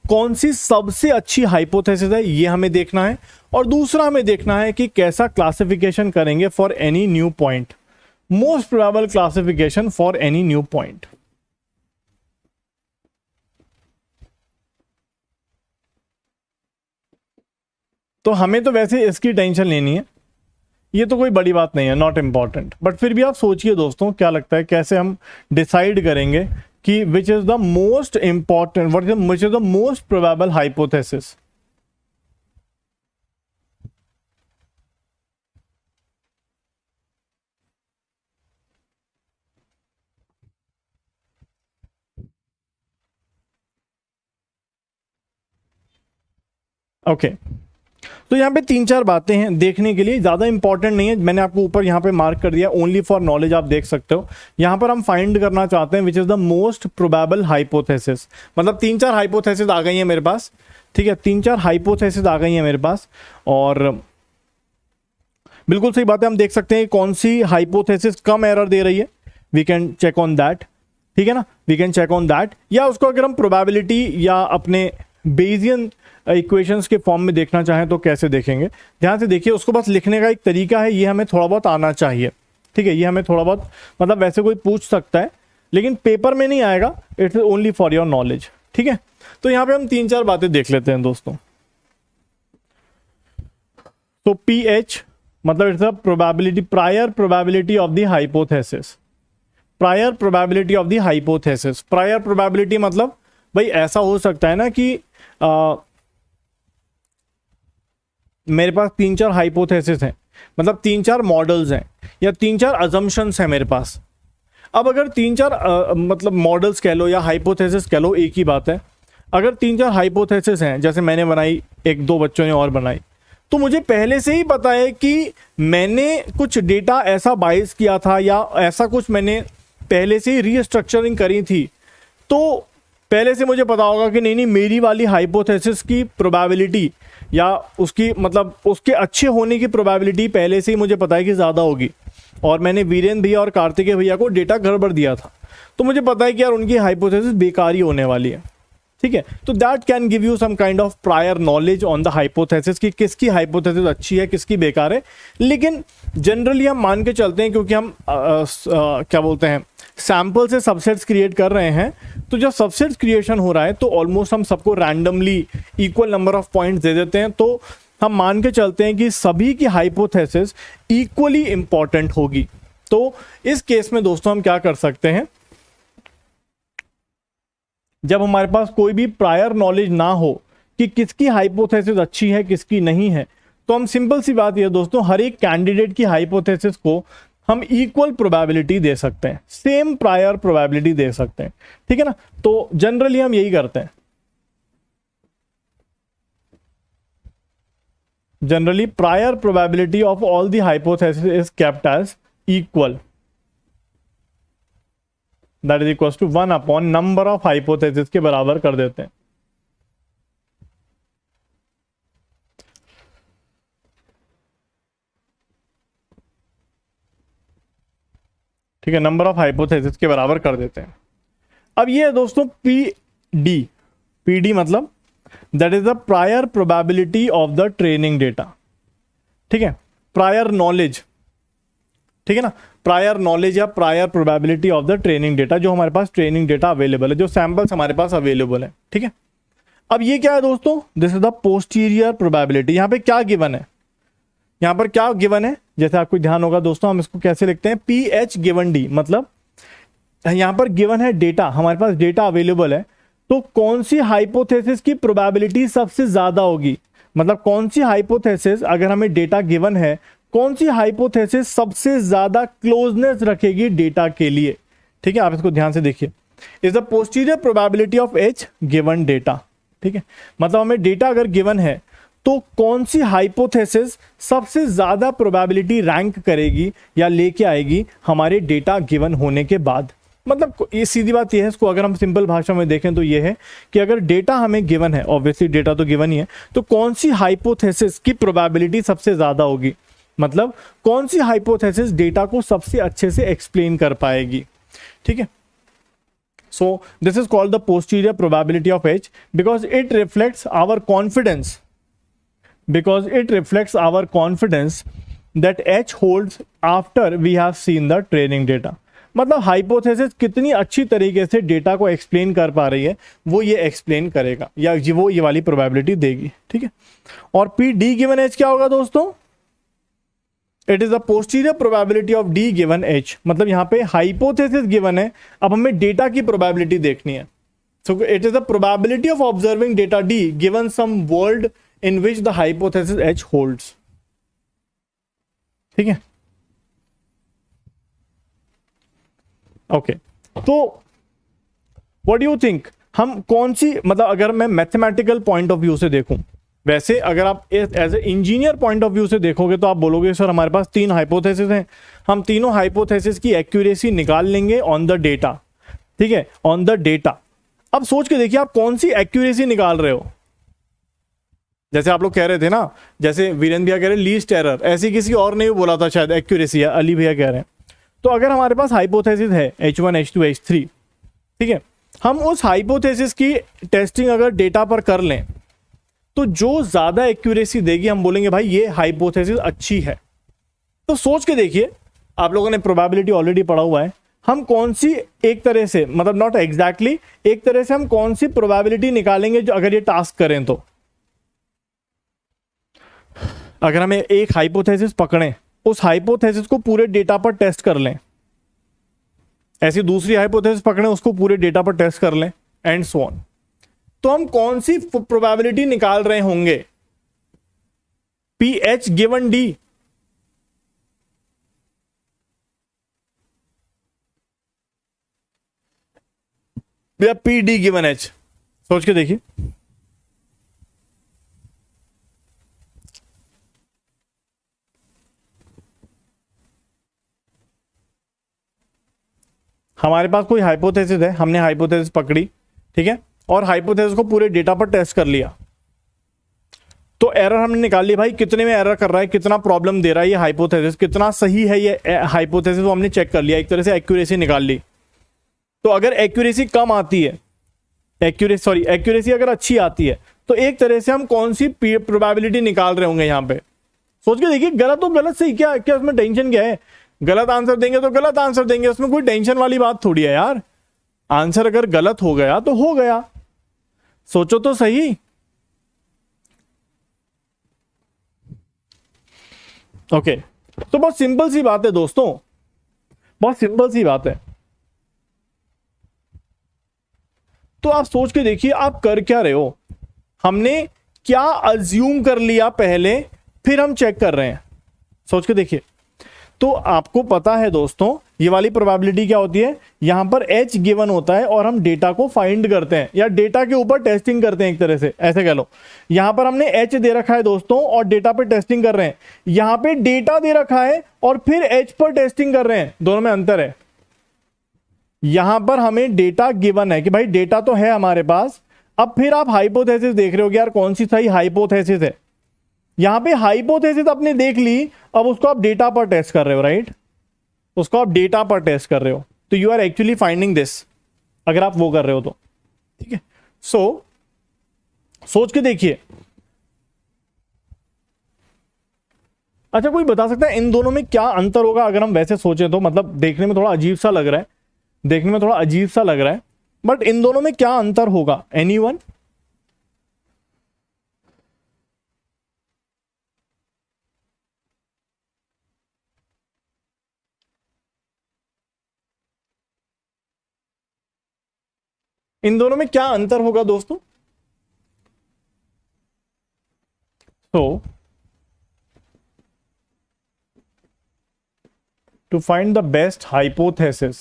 कौन सी सबसे अच्छी हाइपोथेसिस है, ये हमें देखना है। और दूसरा हमें देखना है कि कैसा क्लासिफिकेशन करेंगे for any new point, most probable classification for any new point. तो हमें तो वैसे इसकी टेंशन लेनी है, ये तो कोई बड़ी बात नहीं है, नॉट इम्पॉर्टेंट। बट फिर भी आप सोचिए दोस्तों, क्या लगता है कैसे हम डिसाइड करेंगे कि विच is the most important, which is the most probable hypothesis. Okay तो यहाँ पे 3-4 बातें हैं देखने के लिए, ज़्यादा इंपॉर्टेंट नहीं है, मैंने आपको ऊपर यहाँ पे मार्क कर दिया, ओनली फॉर नॉलेज आप देख सकते हो। यहाँ पर हम फाइंड करना चाहते हैं which is the most probable hypothesis, मतलब 3-4 हाइपोथेसिस आ गई हैं मेरे पास, ठीक है, 3-4 हाइपोथेसिस आ गई हैं मेरे पास। और बिल्कुल सही बात है, हम देख सकते हैं कौन सी हाइपोथेसिस कम एरर दे रही है, we can check on that, ठीक है ना, we can check on that. या उसको अगर हम प्रोबेबिलिटी या अपने बेसियन इक्वेशंस के फॉर्म में देखना चाहें तो कैसे देखेंगे, ध्यान से देखिए, उसको बस लिखने का एक तरीका है, ये हमें थोड़ा बहुत आना चाहिए, ठीक है, ये हमें थोड़ा बहुत, मतलब वैसे कोई पूछ सकता है लेकिन पेपर में नहीं आएगा, it's only for your knowledge, ठीक है। तो यहाँ पे हम 3-4 बातें देख लेते हैं दोस्तों। तो PH मतलब it's a probability, prior probability of the hypothesis, prior probability of the hypothesis. Prior probability मतलब भाई ऐसा हो सकता है ना कि मेरे पास 3-4 हाइपोथेसिस हैं, मतलब 3-4 मॉडल्स हैं या 3-4 अजम्पशंस हैं मेरे पास। अब अगर 3-4 मतलब मॉडल्स कह लो या हाइपोथेसिस कह लो, एक ही बात है। अगर 3-4 हाइपोथेसिस हैं, जैसे मैंने बनाई, 1-2 बच्चों ने और बनाई, तो मुझे पहले से ही पता है कि मैंने कुछ डेटा ऐसा बाइस किया था या ऐसा कुछ मैंने पहले से ही रीस्ट्रक्चरिंग करी थी, तो पहले से मुझे पता होगा कि नहीं मेरी वाली हाइपोथेसिस की प्रोबेबिलिटी या उसकी मतलब उसके अच्छे होने की प्रोबेबिलिटी पहले से ही मुझे पता है कि ज़्यादा होगी। और मैंने वीरेंद्र भैया और कार्तिकेय भैया को डेटा गड़बड़ दिया था, तो मुझे पता है कि यार उनकी हाइपोथेसिस बेकार ही होने वाली है, ठीक है। तो that can give you some kind of prior knowledge on the hypothesis कि किसकी हाइपोथेसिस अच्छी है, किसकी बेकार है। लेकिन जनरली हम मान के चलते हैं, क्योंकि हम क्या बोलते हैं, सैंपल से सबसेट्स क्रिएट कर रहे हैं, तो जब सबसेट्स क्रिएशन हो रहा है तो ऑलमोस्ट हम सबको randomly equal number of points दे देते हैं, तो हम मान के चलते हैं कि सभी की हाइपोथेसिस इक्वली इंपॉर्टेंट होगी। तो इस केस में दोस्तों हम क्या कर सकते हैं, जब हमारे पास कोई भी प्रायर नॉलेज ना हो कि किसकी हाइपोथेसिस अच्छी है किसकी नहीं है, तो हम सिंपल सी बात यह दोस्तों, हर एक कैंडिडेट की हाइपोथेसिस को हम इक्वल प्रोबेबिलिटी दे सकते हैं, सेम प्रायर प्रोबेबिलिटी दे सकते हैं, ठीक है ना। तो जनरली हम यही करते हैं, generally prior probability of all the hypothesis is kept as equal, that is equal to 1 upon number of hypothesis के बराबर कर देते हैं। ठीक है, नंबर ऑफ हाइपोथेसिस के बराबर कर देते हैं। अब ये है दोस्तों पीडी मतलब that is the prior probability of the training data, ठीक है, प्रायर नॉलेज, ठीक है ना, प्रायर नॉलेज या prior probability of the training data, जो हमारे पास ट्रेनिंग डेटा अवेलेबल है, जो सैंपल्स हमारे पास अवेलेबल है, ठीक है। अब ये क्या है दोस्तों, this is the posterior probability. यहां पे क्या गिवन है, यहां पर क्या गिवन है, जैसे आपको ध्यान होगा दोस्तों, हम इसको कैसे लिखते हैं, PH गिवन D, मतलब यहां पर गिवन है डेटा, हमारे पास डेटा अवेलेबल है, तो कौन सी हाइपोथेसिस की प्रोबेबिलिटी सबसे ज्यादा होगी, मतलब कौन सी हाइपोथेसिस, अगर हमें डेटा गिवन है, कौन सी हाइपोथेसिस सबसे ज्यादा क्लोजनेस रखेगी डेटा के लिए, ठीक है। आप इसको ध्यान से देखिए, is the posterior probability of H given data, ठीक है, मतलब हमें डेटा अगर गिवन है तो कौन सी हाइपोथेसिस सबसे ज्यादा प्रोबेबिलिटी रैंक करेगी या लेके आएगी हमारे डेटा गिवन होने के बाद। मतलब ये सीधी बात ये है, इसको अगर हम सिंपल भाषा में देखें तो ये है कि अगर डेटा हमें गिवन है, ऑब्वियसली डेटा तो गिवन ही है, तो कौन सी हाइपोथेसिस की प्रोबेबिलिटी सबसे ज्यादा होगी, मतलब कौन सी हाइपोथेसिस डेटा को सबसे अच्छे से एक्सप्लेन कर पाएगी, ठीक है। So this is called the posterior probability of H because it reflects our confidence, because it reflects our confidence that H holds after we have seen the training data। मतलब hypothesis कितनी अच्छी तरीके से data को explain कर पा रही है वो ये एक्सप्लेन करेगा, या वो ये वाली प्रोबेबिलिटी देगी, ठीक है। और पी डी गिवन एच क्या होगा दोस्तों? It is the posterior probability of D given H. मतलब यहां पे हाइपोथेसिस गिवन है, अब हमें डेटा की प्रोबेबिलिटी देखनी है। So it is the probability of observing data D given some world in which the hypothesis H holds, ठीक है। ओके तो व्हाट डू यू थिंक, हम कौन सी, मतलब अगर मैं मैथमेटिकल पॉइंट ऑफ व्यू से देखूं, वैसे अगर आप as a engineer point of view से देखोगे तो आप बोलोगे सर हमारे पास 3 हाइपोथेसिस हैं, हम तीनों हाइपोथेसिस की एक्यूरेसी निकाल लेंगे ऑन द डेटा, ठीक है, ऑन द डेटा। अब सोच के देखिए आप कौन सी एक्यूरेसी निकाल रहे हो। जैसे आप लोग कह रहे थे ना, जैसे वीरेंद्र भैया कह रहे लीस्ट एरर, ऐसी किसी और ने भी बोला था शायद एक्यूरेसी, है अली भैया कह रहे हैं। तो अगर हमारे पास हाइपोथेसिस है H1 H2 H3, ठीक है, हम उस हाइपोथेसिस की टेस्टिंग अगर डेटा पर कर लें तो जो ज्यादा एक्यूरेसी देगी हम बोलेंगे भाई ये हाइपोथेसिस अच्छी है। तो सोच के देखिए, आप लोगों ने प्रोबेबिलिटी ऑलरेडी पढ़ा हुआ है, हम कौन सी एक तरह से, मतलब नॉट एग्जैक्टली, एक तरह से हम कौन सी प्रोबेबिलिटी निकालेंगे जो अगर ये टास्क करें तो, अगर हमें एक हाइपोथेसिस पकड़ें, उस हाइपोथेसिस को पूरे डेटा पर टेस्ट कर लें, ऐसी दूसरी हाइपोथेसिस पकड़ें उसको पूरे डेटा पर टेस्ट कर लें, एंड सो ऑन, तो हम कौन सी प्रोबेबिलिटी निकाल रहे होंगे? पी एच गिवन डी, या पी डी गिवन एच? सोच के देखिए। हमारे पास कोई हाइपोथेसिस है, हमने हाइपोथेसिस पकड़ी, ठीक है, और हाइपोथेसिस को पूरे डेटा पर टेस्ट कर लिया, तो एरर हमने निकाल ली, भाई कितने में एरर कर रहा है, कितना प्रॉब्लम दे रहा है ये हाइपोथेसिस, कितना सही है ये हाइपोथेसिस, वो हमने चेक कर लिया, एक तरह से एक्यूरेसी निकाल ली। तो अगर एक्यूरेसी कम आती है, एक्यूरेसी अगर अच्छी आती है, तो एक तरह से हम कौन सी प्रोबेबिलिटी निकाल रहे होंगे यहां पे? सोच के देखिए, गलत तो गलत सही, क्या क्या उसमें टेंशन क्या है? गलत आंसर देंगे तो गलत आंसर देंगे, उसमें कोई टेंशन वाली बात थोड़ी है यार। आंसर अगर गलत हो गया तो हो गया, सोचो तो सही। ओके तो बहुत सिंपल सी बात है दोस्तों, बहुत सिंपल सी बात है। तो आप सोच के देखिए आप कर क्या रहे हो, हमने क्या अज्यूम कर लिया पहले, फिर हम चेक कर रहे हैं। सोच के देखिए, तो आपको पता है दोस्तों ये वाली प्रोबेबिलिटी क्या होती है, यहां पर H गिवन होता है और हम डेटा को फाइंड करते हैं या डेटा के ऊपर टेस्टिंग करते हैं, एक तरह से ऐसे कह लो। यहां पर हमने H दे रखा है दोस्तों और डेटा पे टेस्टिंग कर रहे हैं, यहां पे डेटा दे रखा है और फिर H पर टेस्टिंग कर रहे हैं, दोनों में अंतर है। यहां पर हमें डेटा गिवन है कि भाई डेटा तो है हमारे पास, अब फिर आप हाइपोथेसिस देख रहे हो कि यार कौन सी सही हाइपोथेसिस है। यहां पे हाइपोथेसिस आपने देख ली, अब उसको आप डेटा पर टेस्ट कर रहे हो, राइट, उसको आप डेटा पर टेस्ट कर रहे हो, तो you are actually finding this, अगर आप वो कर रहे हो तो, ठीक है। सोच के देखिए। अच्छा कोई बता सकता है इन दोनों में क्या अंतर होगा अगर हम वैसे सोचें तो? मतलब देखने में थोड़ा अजीब सा लग रहा है, देखने में थोड़ा अजीब सा लग रहा है, बट इन दोनों में क्या अंतर होगा? एनीवन? इन दोनों में क्या अंतर होगा दोस्तों? तो to find the best hypothesis,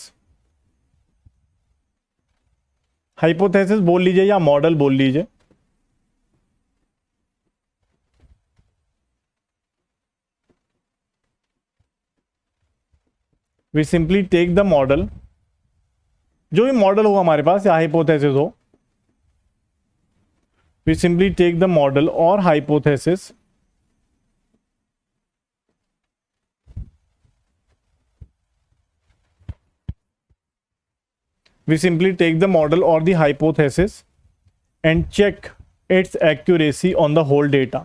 hypothesis बोल लीजिए या मॉडल बोल लीजिए, we simply take the model, जो भी मॉडल हो हमारे पास या हाइपोथेसिस हो, we simply take the model और hypothesis we simply take the model or the hypothesis and check its accuracy on the whole data.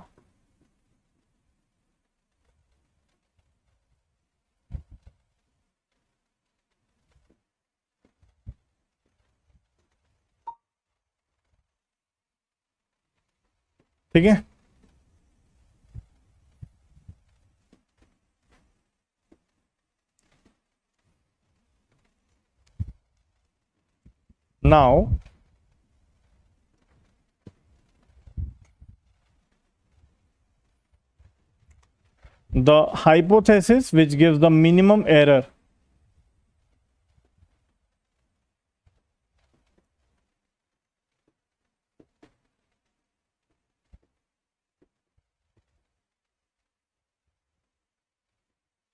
ठीक है, now the hypothesis which gives the minimum error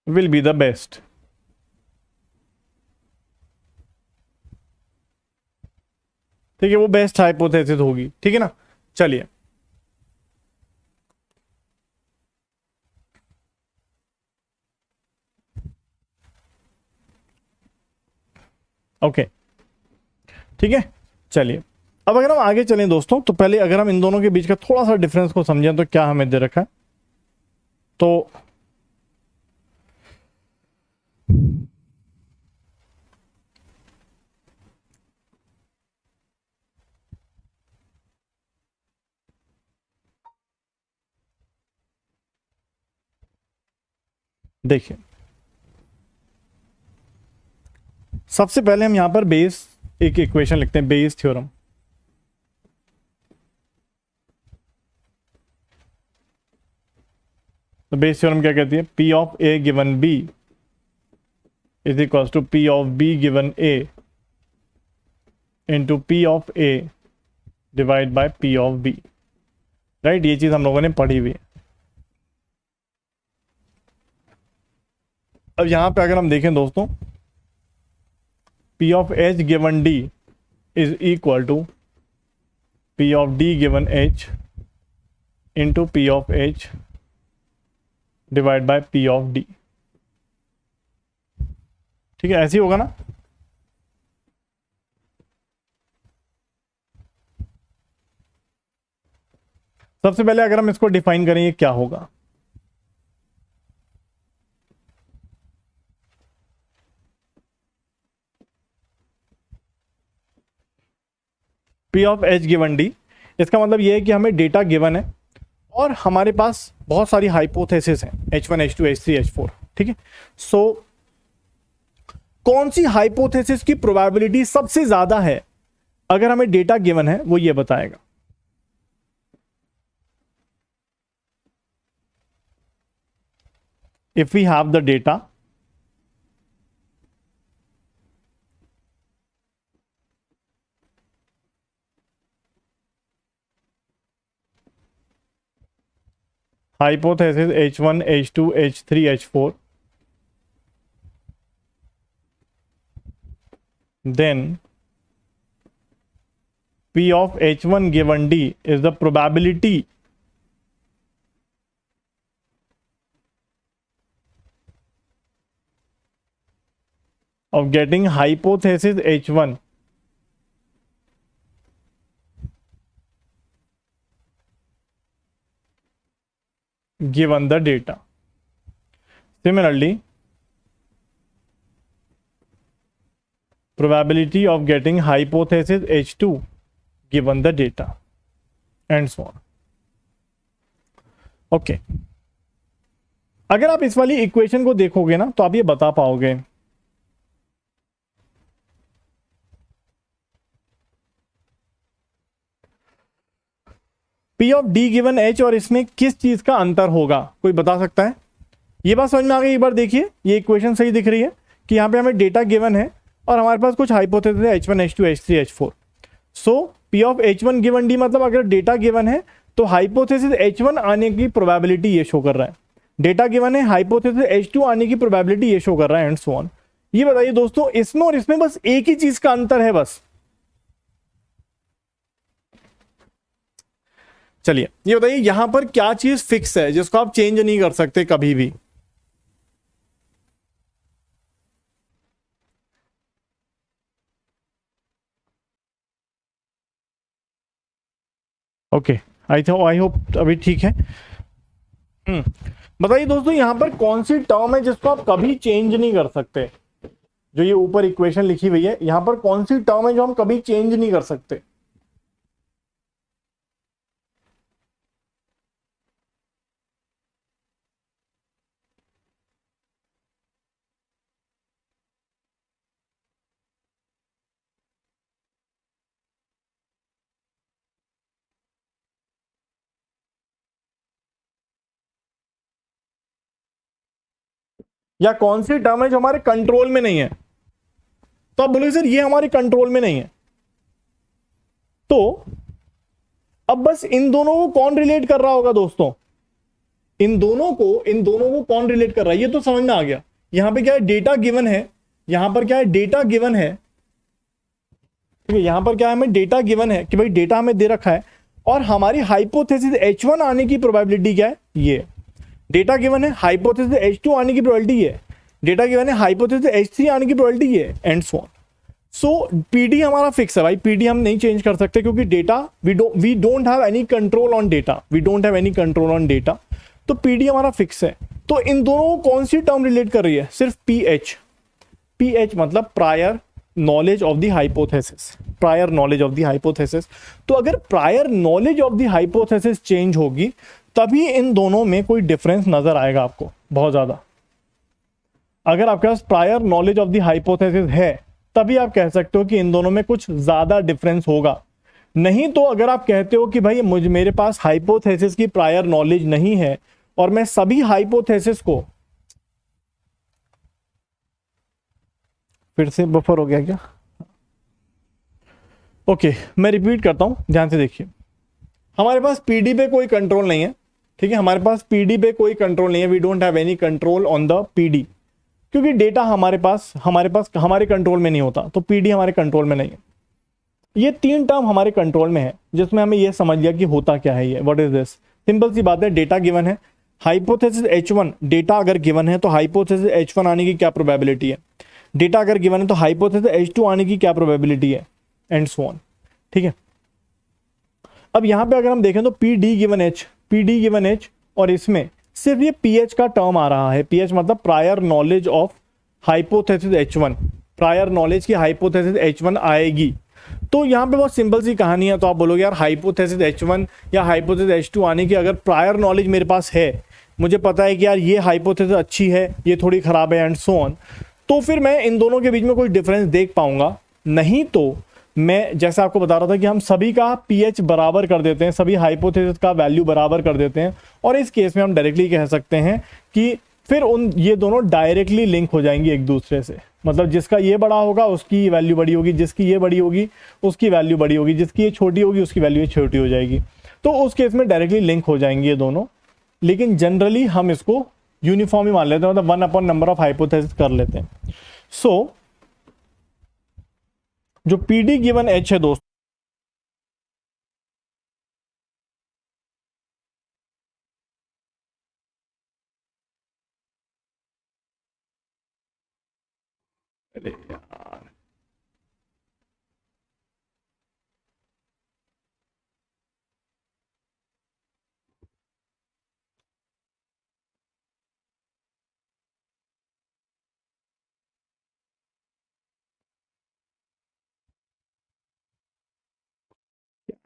will be the best. ठीक है, वो best hypothesis होगी, ठीक है ना। चलिए, ओके, ठीक है। चलिए, अब अगर हम आगे चलें दोस्तों, तो पहले अगर हम इन दोनों के बीच का थोड़ा सा डिफरेंस को समझें तो क्या हमें दे रखा है, तो देखिए, सबसे पहले हम यहां पर बेस एक इक्वेशन लिखते हैं, बेस थ्योरम। तो बेस थ्योरम क्या कहती है, P of A given B is equal to P of B given A into P of A divide by P of B, right. ये चीज हम लोगों ने पढ़ी हुई है। अब यहां पे अगर हम देखें दोस्तों, P of H given D is equal to P of D given H into P of H divide by P of D, ठीक है, ऐसे ही होगा ना। सबसे पहले अगर हम इसको डिफाइन करें, ये क्या होगा, P of H given D, इसका मतलब ये है कि हमें डेटा गिवन है और हमारे पास बहुत सारी हाइपोथेसिस हैं, H1 H2 H3 H4, ठीक है। सो कौन सी हाइपोथेसिस की प्रोबेबिलिटी सबसे ज्यादा है, अगर हमें डेटा गिवन है, वो ये बताएगा। If we have the data, hypothesis H1 H2 H3 H4, then P of H1 given D is the probability of getting hypothesis H1 given the data. Similarly, probability of getting hypothesis H2 given the data and so on. Okay. अगर आप इस वाली equation को देखोगे ना, तो आप ये बता पाओगे P of D given H और इसमें किस चीज का अंतर होगा, कोई बता सकता है। ये बात समझ में आ गई। एक बार देखिए, ये इक्वेशन सही दिख रही है कि यहाँ पे हमें डेटा गिवन है और हमारे पास कुछ हाइपोथेसिस है, H1 H2 H3 H4। So P of H1 given D मतलब अगर डेटा गिवन है तो हाइपोथेसिस H1 आने की प्रोबेबिलिटी ये शो कर रहा है, डेटा गिवन है, हाइपोथेसिस H2 आने की प्रोबेबिलिटी ये शो कर रहा है, एंड सो ऑन। ये बताइए दोस्तों, इसमें और इसमें बस एक ही चीज का अंतर है बस। चलिए, ये बताइए यहां पर क्या चीज फिक्स है जिसको आप चेंज नहीं कर सकते कभी भी। ओके, आई होप अभी ठीक है। बताइए दोस्तों, यहां पर कौन सी टर्म है जिसको आप कभी चेंज नहीं कर सकते। जो ये ऊपर इक्वेशन लिखी हुई है, यहां पर कौन सी टर्म है जो हम कभी चेंज नहीं कर सकते। या कौन सी टर्म है जो हमारे कंट्रोल में नहीं है? तो आप बोलोगे सर ये हमारे कंट्रोल में नहीं है। तो अब बस इन दोनों को कौन रिलेट कर रहा होगा दोस्तों? इन दोनों को कौन रिलेट कर रहा है, ये तो समझ में आ गया। यहां पे क्या है, डेटा गिवन है, यहां पर क्या है, डेटा गिवन है, ठीक है, यहां पर क्या है, हमें डेटा गिवन है कि भाई डेटा हमें दे रखा है, और हमारी हाइपोथेसिस H1 आने की प्रोबेबिलिटी क्या है, ये डेटा गिवन है, हाइपोथेसिस H2 आने की प्रोबेबिलिटी ये, डेटा गिवन है, हाइपोथेसिस H3 आने की प्रोबेबिलिटी ये, and so on. So PD हमारा फिक्स है भाई, पीडी हम नहीं चेंज कर सकते क्योंकि data we don't have any control on data, we don't have any control on data, तो पीडी हमारा फिक्स है। तो इन दोनों को कौन सी टर्म रिलेट कर रही है, सिर्फ पीएच, पीएच मतलब prior knowledge of the hypothesis, prior knowledge of the hypothesis. तो अगर prior knowledge of the hypothesis change होगी तभी इन दोनों में कोई डिफरेंस नजर आएगा आपको बहुत ज्यादा। अगर आपके पास prior knowledge of the hypothesis है तभी आप कह सकते हो कि इन दोनों में कुछ ज्यादा डिफरेंस होगा, नहीं तो अगर आप कहते हो कि भाई मेरे पास हाइपोथेसिस की प्रायर नॉलेज नहीं है और मैं सभी हाइपोथेसिस को, फिर से बफर हो गया क्या? ओके, मैं रिपीट करता हूं, ध्यान से देखिए। हमारे पास पीडी पे कोई कंट्रोल नहीं है, ठीक है, हमारे पास पीडी पे कोई कंट्रोल नहीं है, we don't have any control on the PD, क्योंकि डेटा हमारे पास हमारे कंट्रोल में नहीं होता, तो पीडी हमारे कंट्रोल में नहीं है। ये तीन टर्म हमारे कंट्रोल में है जिसमें हमें ये समझ लिया कि होता क्या है ये, व्हाट इज दिस। सिंपल सी बात है, डेटा गिवन है, हाइपोथेसिस H1, डेटा अगर गिवन है तो हाइपोथेसिस H1 आने की क्या प्रोबेबिलिटी है, डेटा अगर गिवन है तो हाइपोथेसिस H2 आने की क्या प्रोबेबिलिटी है, एंड सो ऑन, ठीक है। अब यहां पे अगर हम देखें तो पी डी गिवन एच, और इसमें सिर्फ ये पीएच का टर्म आ रहा है, पीएच मतलब prior knowledge of hypothesis H1, prior knowledge की हाइपोथेसिस H1 आएगी। तो यहाँ पे बहुत सिंपल सी कहानी है, तो आप बोलोगे यार हाइपोथेसिस H1 या हाइपोथेसिस H2 आने की अगर प्रायर नॉलेज मेरे पास है, मुझे पता है कि यार ये हाइपोथेसिस अच्छी है, ये थोड़ी खराब है, एंड सो ऑन, तो फिर मैं इन दोनों के बीच में कोई डिफरेंस देख पाऊंगा। नहीं तो मैं जैसे आपको बता रहा था कि हम सभी का पीएच बराबर कर देते हैं, सभी हाइपोथेसिस का वैल्यू बराबर कर देते हैं, और इस केस में हम डायरेक्टली कह सकते हैं कि फिर ये दोनों डायरेक्टली लिंक हो जाएंगे एक दूसरे से, मतलब जिसका ये बड़ा होगा उसकी वैल्यू बड़ी होगी, जिसकी ये बड़ी होगी उसकी वैल्यू बड़ी होगी, जिसकी ये छोटी होगी उसकी वैल्यू ये छोटी हो जाएगी। तो उस केस में डायरेक्टली लिंक हो जाएंगे ये दोनों, लेकिन जनरली हम इसको यूनिफॉर्म ही मान लेते हैं, मतलब 1 अपॉन नंबर ऑफ हाइपोथेसिस कर लेते हैं। सो जो पीडी गिवन एच है दोस्तों, अरे यार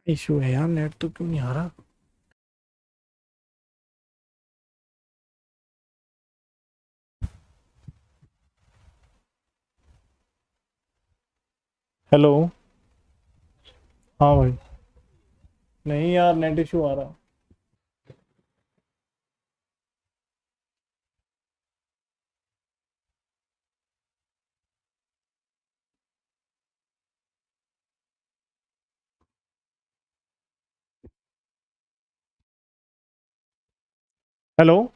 इशू है यार, नेट तो क्यों नहीं आ रहा। हेलो, हाँ भाई, नहीं यार नेट इशू आ रहा। हेलो,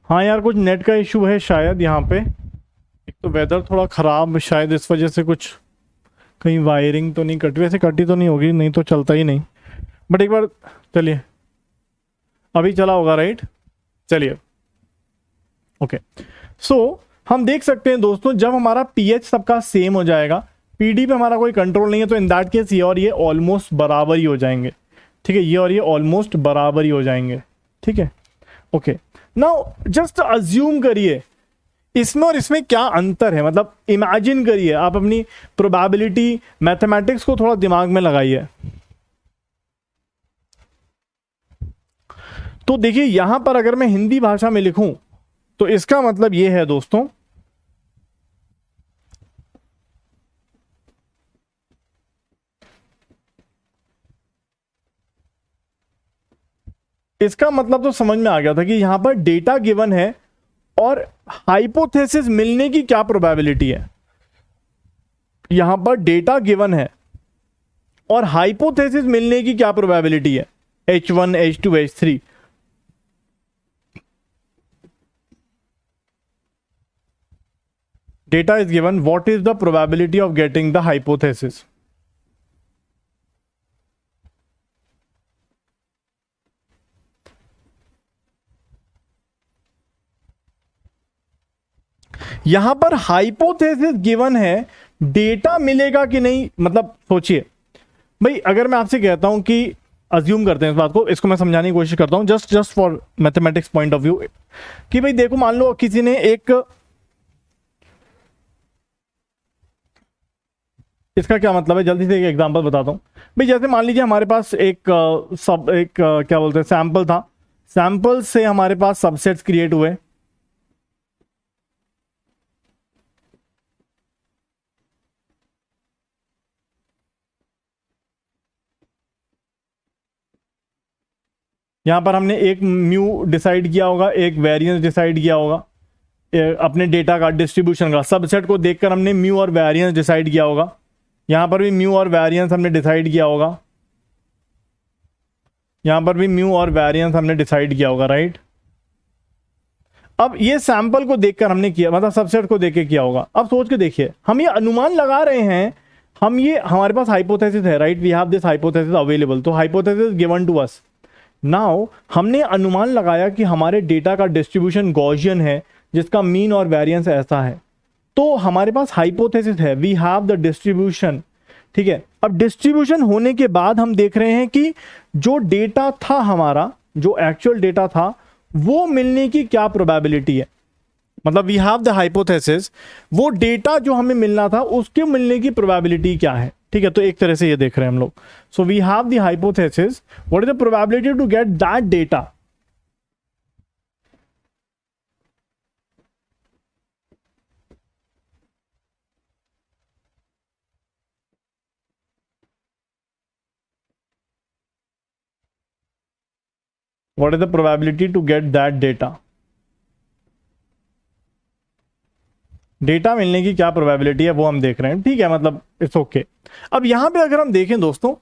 हाँ यार कुछ नेट का इशू है शायद यहाँ पे, एक तो वेदर थोड़ा ख़राब, शायद इस वजह से कुछ, कहीं वायरिंग तो नहीं कटी, वैसे कटी तो नहीं होगी, नहीं तो चलता ही नहीं, बट एक बार चलिए, अभी चला होगा राइट, चलिए ओके। सो हम देख सकते हैं दोस्तों, जब हमारा पीएच सबका सेम हो जाएगा, पीडी पे हमारा कोई कंट्रोल नहीं है, तो इन दैट केस ये और ये ऑलमोस्ट बराबर ही हो जाएंगे, ठीक है, ये और ये ऑलमोस्ट बराबर ही हो जाएंगे, ठीक है ओके। नाउ जस्ट अज्यूम करिए इसमें और इसमें क्या अंतर है, मतलब इमेजिन करिए, आप अपनी प्रोबेबिलिटी मैथमेटिक्स को थोड़ा दिमाग में लगाइए। तो देखिए यहां पर अगर मैं हिंदी भाषा में लिखूं तो इसका मतलब यह है दोस्तों, इसका मतलब तो समझ में आ गया था कि यहां पर डेटा गिवन है और हाइपोथेसिस मिलने की क्या प्रोबेबिलिटी है? यहां पर डेटा गिवन है और हाइपोथेसिस मिलने की क्या प्रोबेबिलिटी है? H1, H2, H3. Data is given. What is the probability of getting the hypothesis? यहां पर हाइपोथेसिस गिवन है, डेटा मिलेगा कि नहीं? मतलब सोचिए भाई, अगर मैं आपसे कहता हूं कि अज्यूम करते हैं इस बात को, इसको मैं समझाने की कोशिश करता हूं just for mathematics point of view, कि भाई देखो, मान लो किसी ने एक, इसका क्या मतलब है, जल्दी से एक एग्जांपल बताता हूं भाई। जैसे मान लीजिए हमारे पास एक क्या बोलते हैं, सैंपल था, सैंपल से हमारे पास सबसेट्स क्रिएट हुए। यहां पर हमने एक म्यू डिसाइड किया होगा, एक वेरिएंस डिसाइड किया होगा अपने डेटा का डिस्ट्रीब्यूशन का। सबसेट को देखकर हमने म्यू और वेरिएंस डिसाइड किया होगा। यहां पर भी म्यू और वेरिएंस हमने डिसाइड किया होगा, यहां पर भी म्यू और वेरिएंस हमने डिसाइड किया होगा, राइट। अब ये सैंपल को देखकर हमने किया, मतलब सबसेट को देख के किया होगा। अब सोच के देखिए, हम ये अनुमान लगा रहे हैं, हम ये, हमारे पास हाइपोथेसिस है, right, we have this hypothesis available, तो hypothesis given to us. Now हमने अनुमान लगाया कि हमारे डेटा का डिस्ट्रीब्यूशन गॉसियन है, जिसका मीन और वेरिएंस ऐसा है, तो हमारे पास हाइपोथेसिस है, वी हैव द डिस्ट्रीब्यूशन, ठीक है। अब डिस्ट्रीब्यूशन होने के बाद हम देख रहे हैं कि जो डेटा था हमारा, जो एक्चुअल डेटा था, वो मिलने की क्या प्रोबेबिलिटी है। मतलब वी हैव द हाइपोथेसिस, वो डेटा जो हमें मिलना था उसके मिलने की प्रोबेबिलिटी क्या है, ठीक है। तो एक तरह से ये देख रहे हैं हम लोग। So we have the hypothesis, what is the probability to get that data. What is the probability to get that data? Data मिलने की क्या प्रोबेबिलिटी है वो हम देख रहे हैं, ठीक है, मतलब इट्स ओके। अब यहां पे अगर हम देखें दोस्तों,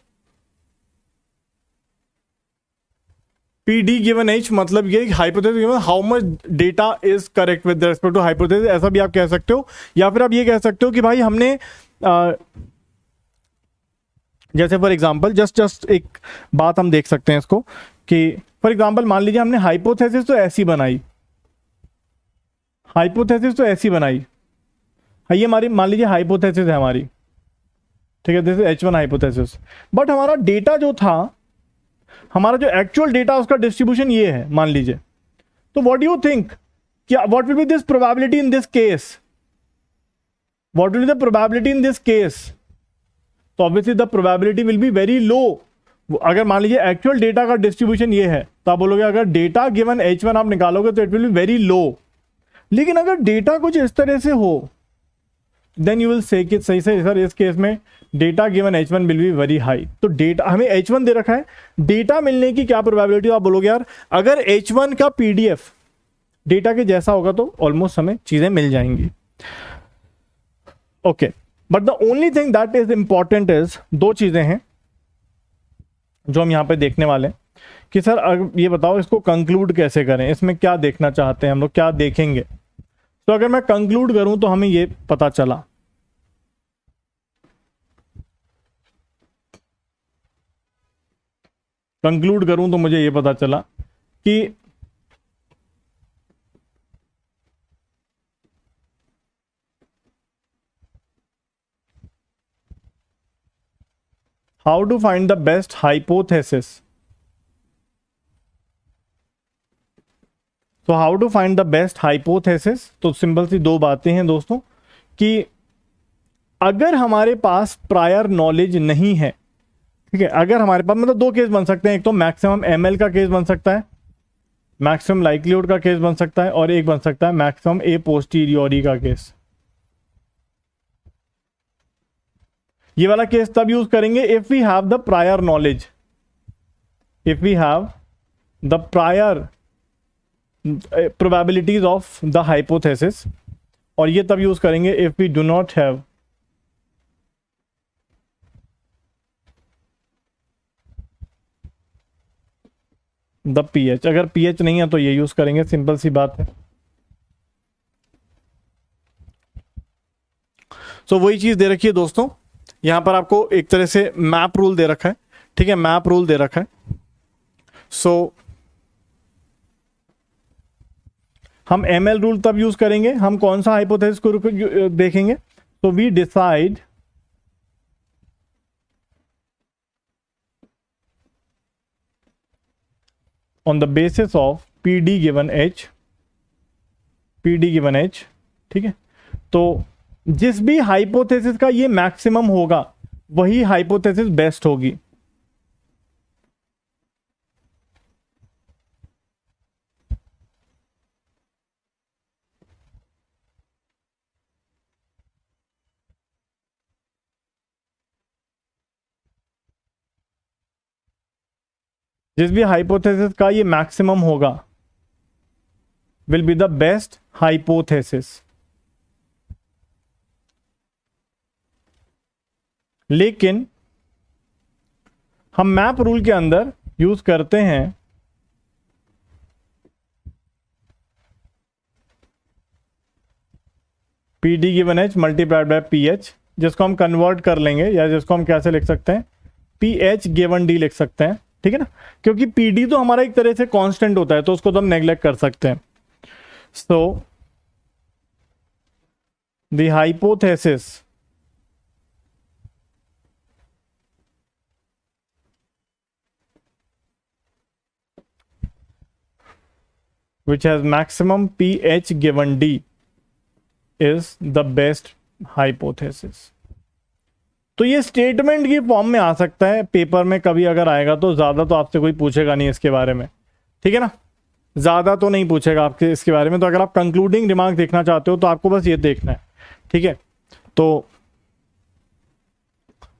PD गिवन H, मतलब ये hypothesis given how much data is correct with respect to hypothesis, ऐसा भी आप कह सकते हो। या फिर आप ये कह सकते हो कि भाई हमने जैसे फॉर एग्जांपल, जस्ट एक बात हम देख सकते हैं इसको, कि फॉर एग्जांपल मान लीजिए हमने हाइपोथेसिस तो ऐसी बनाई, हाइपोथेसिस तो ऐसी बनाई, ये हमारी मान लीजिए हाइपोथेसिस है हमारी, ठीक है, this is H1 hypothesis. But हमारा डेटा जो था, हमारा जो एक्चुअल डेटा, उसका डिस्ट्रीब्यूशन ये है मान लीजिए। तो व्हाट डू यू थिंक, क्या what will be this probability in this case, what will be the probability in this case? तो obviously the probability will be very low. अगर मान लीजिए एक्चुअल डेटा का डिस्ट्रीब्यूशन ये है, तो आप बोलोगे अगर डेटा गिवन H1 आप निकालोगे तो इट विल बी वेरी लो। लेकिन अगर डेटा कुछ इस तरह से हो, देन यू विल से कि सही से सर इस केस में data given H1 will be very high. तो डेटा हमें H1 दे रखा है, डेटा मिलने की क्या प्रोबेबिलिटी? आप बोलोगे यार अगर H1 का PDF डेटा के जैसा होगा तो ऑलमोस्ट हमें चीजें मिल जाएंगी, okay. But the only thing that is important is, दो चीजें हैं जो हम यहां पे देखने वाले हैं कि सर ये बताओ इसको कंक्लूड कैसे करें, इसमें क्या देखना चाहते हैं हम लोग, क्या देखेंगे। तो अगर मैं कंक्लूड करूं तो हमें ये पता चला, कंक्लूड करूं तो मुझे ये पता चला कि how to find the best hypothesis. तो how to find the best hypothesis, तो सिंपल सी दो बातें हैं दोस्तों, कि अगर हमारे पास प्रायर नॉलेज नहीं है, ठीक है, अगर हमारे पास, मतलब दो केस बन सकते हैं, एक तो मैक्सिमम ML का केस बन सकता है, मैक्सिमम लाइक्लीहुड का केस बन सकता है, और एक बन सकता है मैक्सिमम ए पोस्टीरियोरी का केस। ये वाला केस तब यूज करेंगे if we have the prior knowledge, if we have the prior probabilities of the hypothesis, और ये तब यूज करेंगे if we do not have the PH. अगर पीएच नहीं है तो ये यूज करेंगे, सिंपल सी बात है। सो वही चीज दे रखी है दोस्तों, यहां पर आपको एक तरह से मैप रूल दे रखा है, ठीक है, मैप रूल दे रखा है। सो हम एमएल रूल तब यूज करेंगे, हम कौन सा हाइपोथेसिस को देखेंगे, तो we decide on the basis of P D given H, P D given H, ठीक है। तो जिस भी हाइपोथेसिस का ये मैक्सिमम होगा वही हाइपोथेसिस बेस्ट होगी। जिस भी हाइपोथेसिस का ये मैक्सिमम होगा will be the best hypothesis. लेकिन हम मैप रूल के अंदर यूज करते हैं P D given H multiplied by P H, जिसको हम कन्वर्ट कर लेंगे, या जिसको हम कैसे लिख सकते हैं, पी एच गिवन डी लिख सकते हैं, ठीक है ना, क्योंकि पी डी तो हमारा एक तरह से कांस्टेंट होता है तो उसको तो हम नेग्लेक्ट कर सकते हैं। सो the hypothesis which has maximum pH given D is the best hypothesis। तो ये स्टेटमेंट की फॉर्म में आ सकता है, पेपर में कभी अगर आएगा तो ज्यादा तो आपसे कोई पूछेगा नहीं इसके बारे में, ठीक है ना, ज्यादा तो नहीं पूछेगा आपके इसके बारे में। तो अगर आप कंक्लूडिंग रिमार्क देखना चाहते हो तो आपको बस ये देखना है, ठीक है। तो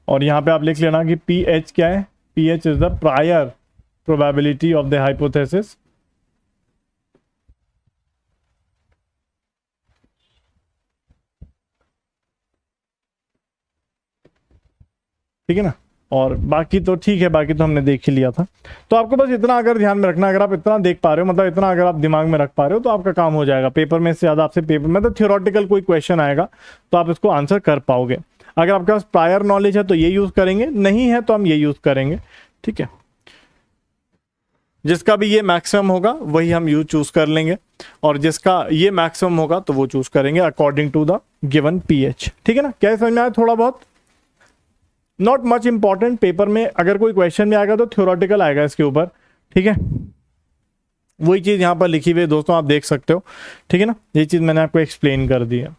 और यहां पे आप लिख लेना कि पीएच क्या है, pH is the prior probability of the hypothesis, ठीक है ना। और बाकी तो ठीक है, बाकी तो हमने देख ही लिया था। तो आपको बस इतना अगर ध्यान में रखना, अगर आप इतना देख पा रहे हो, मतलब इतना अगर आप दिमाग में रख पा रहे हो तो आपका काम हो जाएगा। पेपर में से ज़्यादा आपसे पेपर में तो थियोरटिकल कोई क्वेश्चन आएगा तो आप इसको आंसर कर पाओगे। अगर आपके पास प्रायर नॉलेज है तो ये यूज़ करेंगे, नहीं है तो हम ये यूज़ करेंगे, ठीक है। जिसका भी ये मैक्सिमम होगा वही हम यूज चूज कर लेंगे, और जिसका ये मैक्सिमम होगा तो वो चूज करेंगे according to the given PH, ठीक है ना। क्या समझ में आया? थोड़ा बहुत, नॉट मच इंपॉर्टेंट। पेपर में अगर कोई क्वेश्चन भी आएगा तो थ्योरेटिकल आएगा इसके ऊपर, ठीक है। वही चीज यहां पर लिखी हुई है दोस्तों, आप देख सकते हो, ठीक है ना। ये चीज मैंने आपको एक्सप्लेन कर दी है।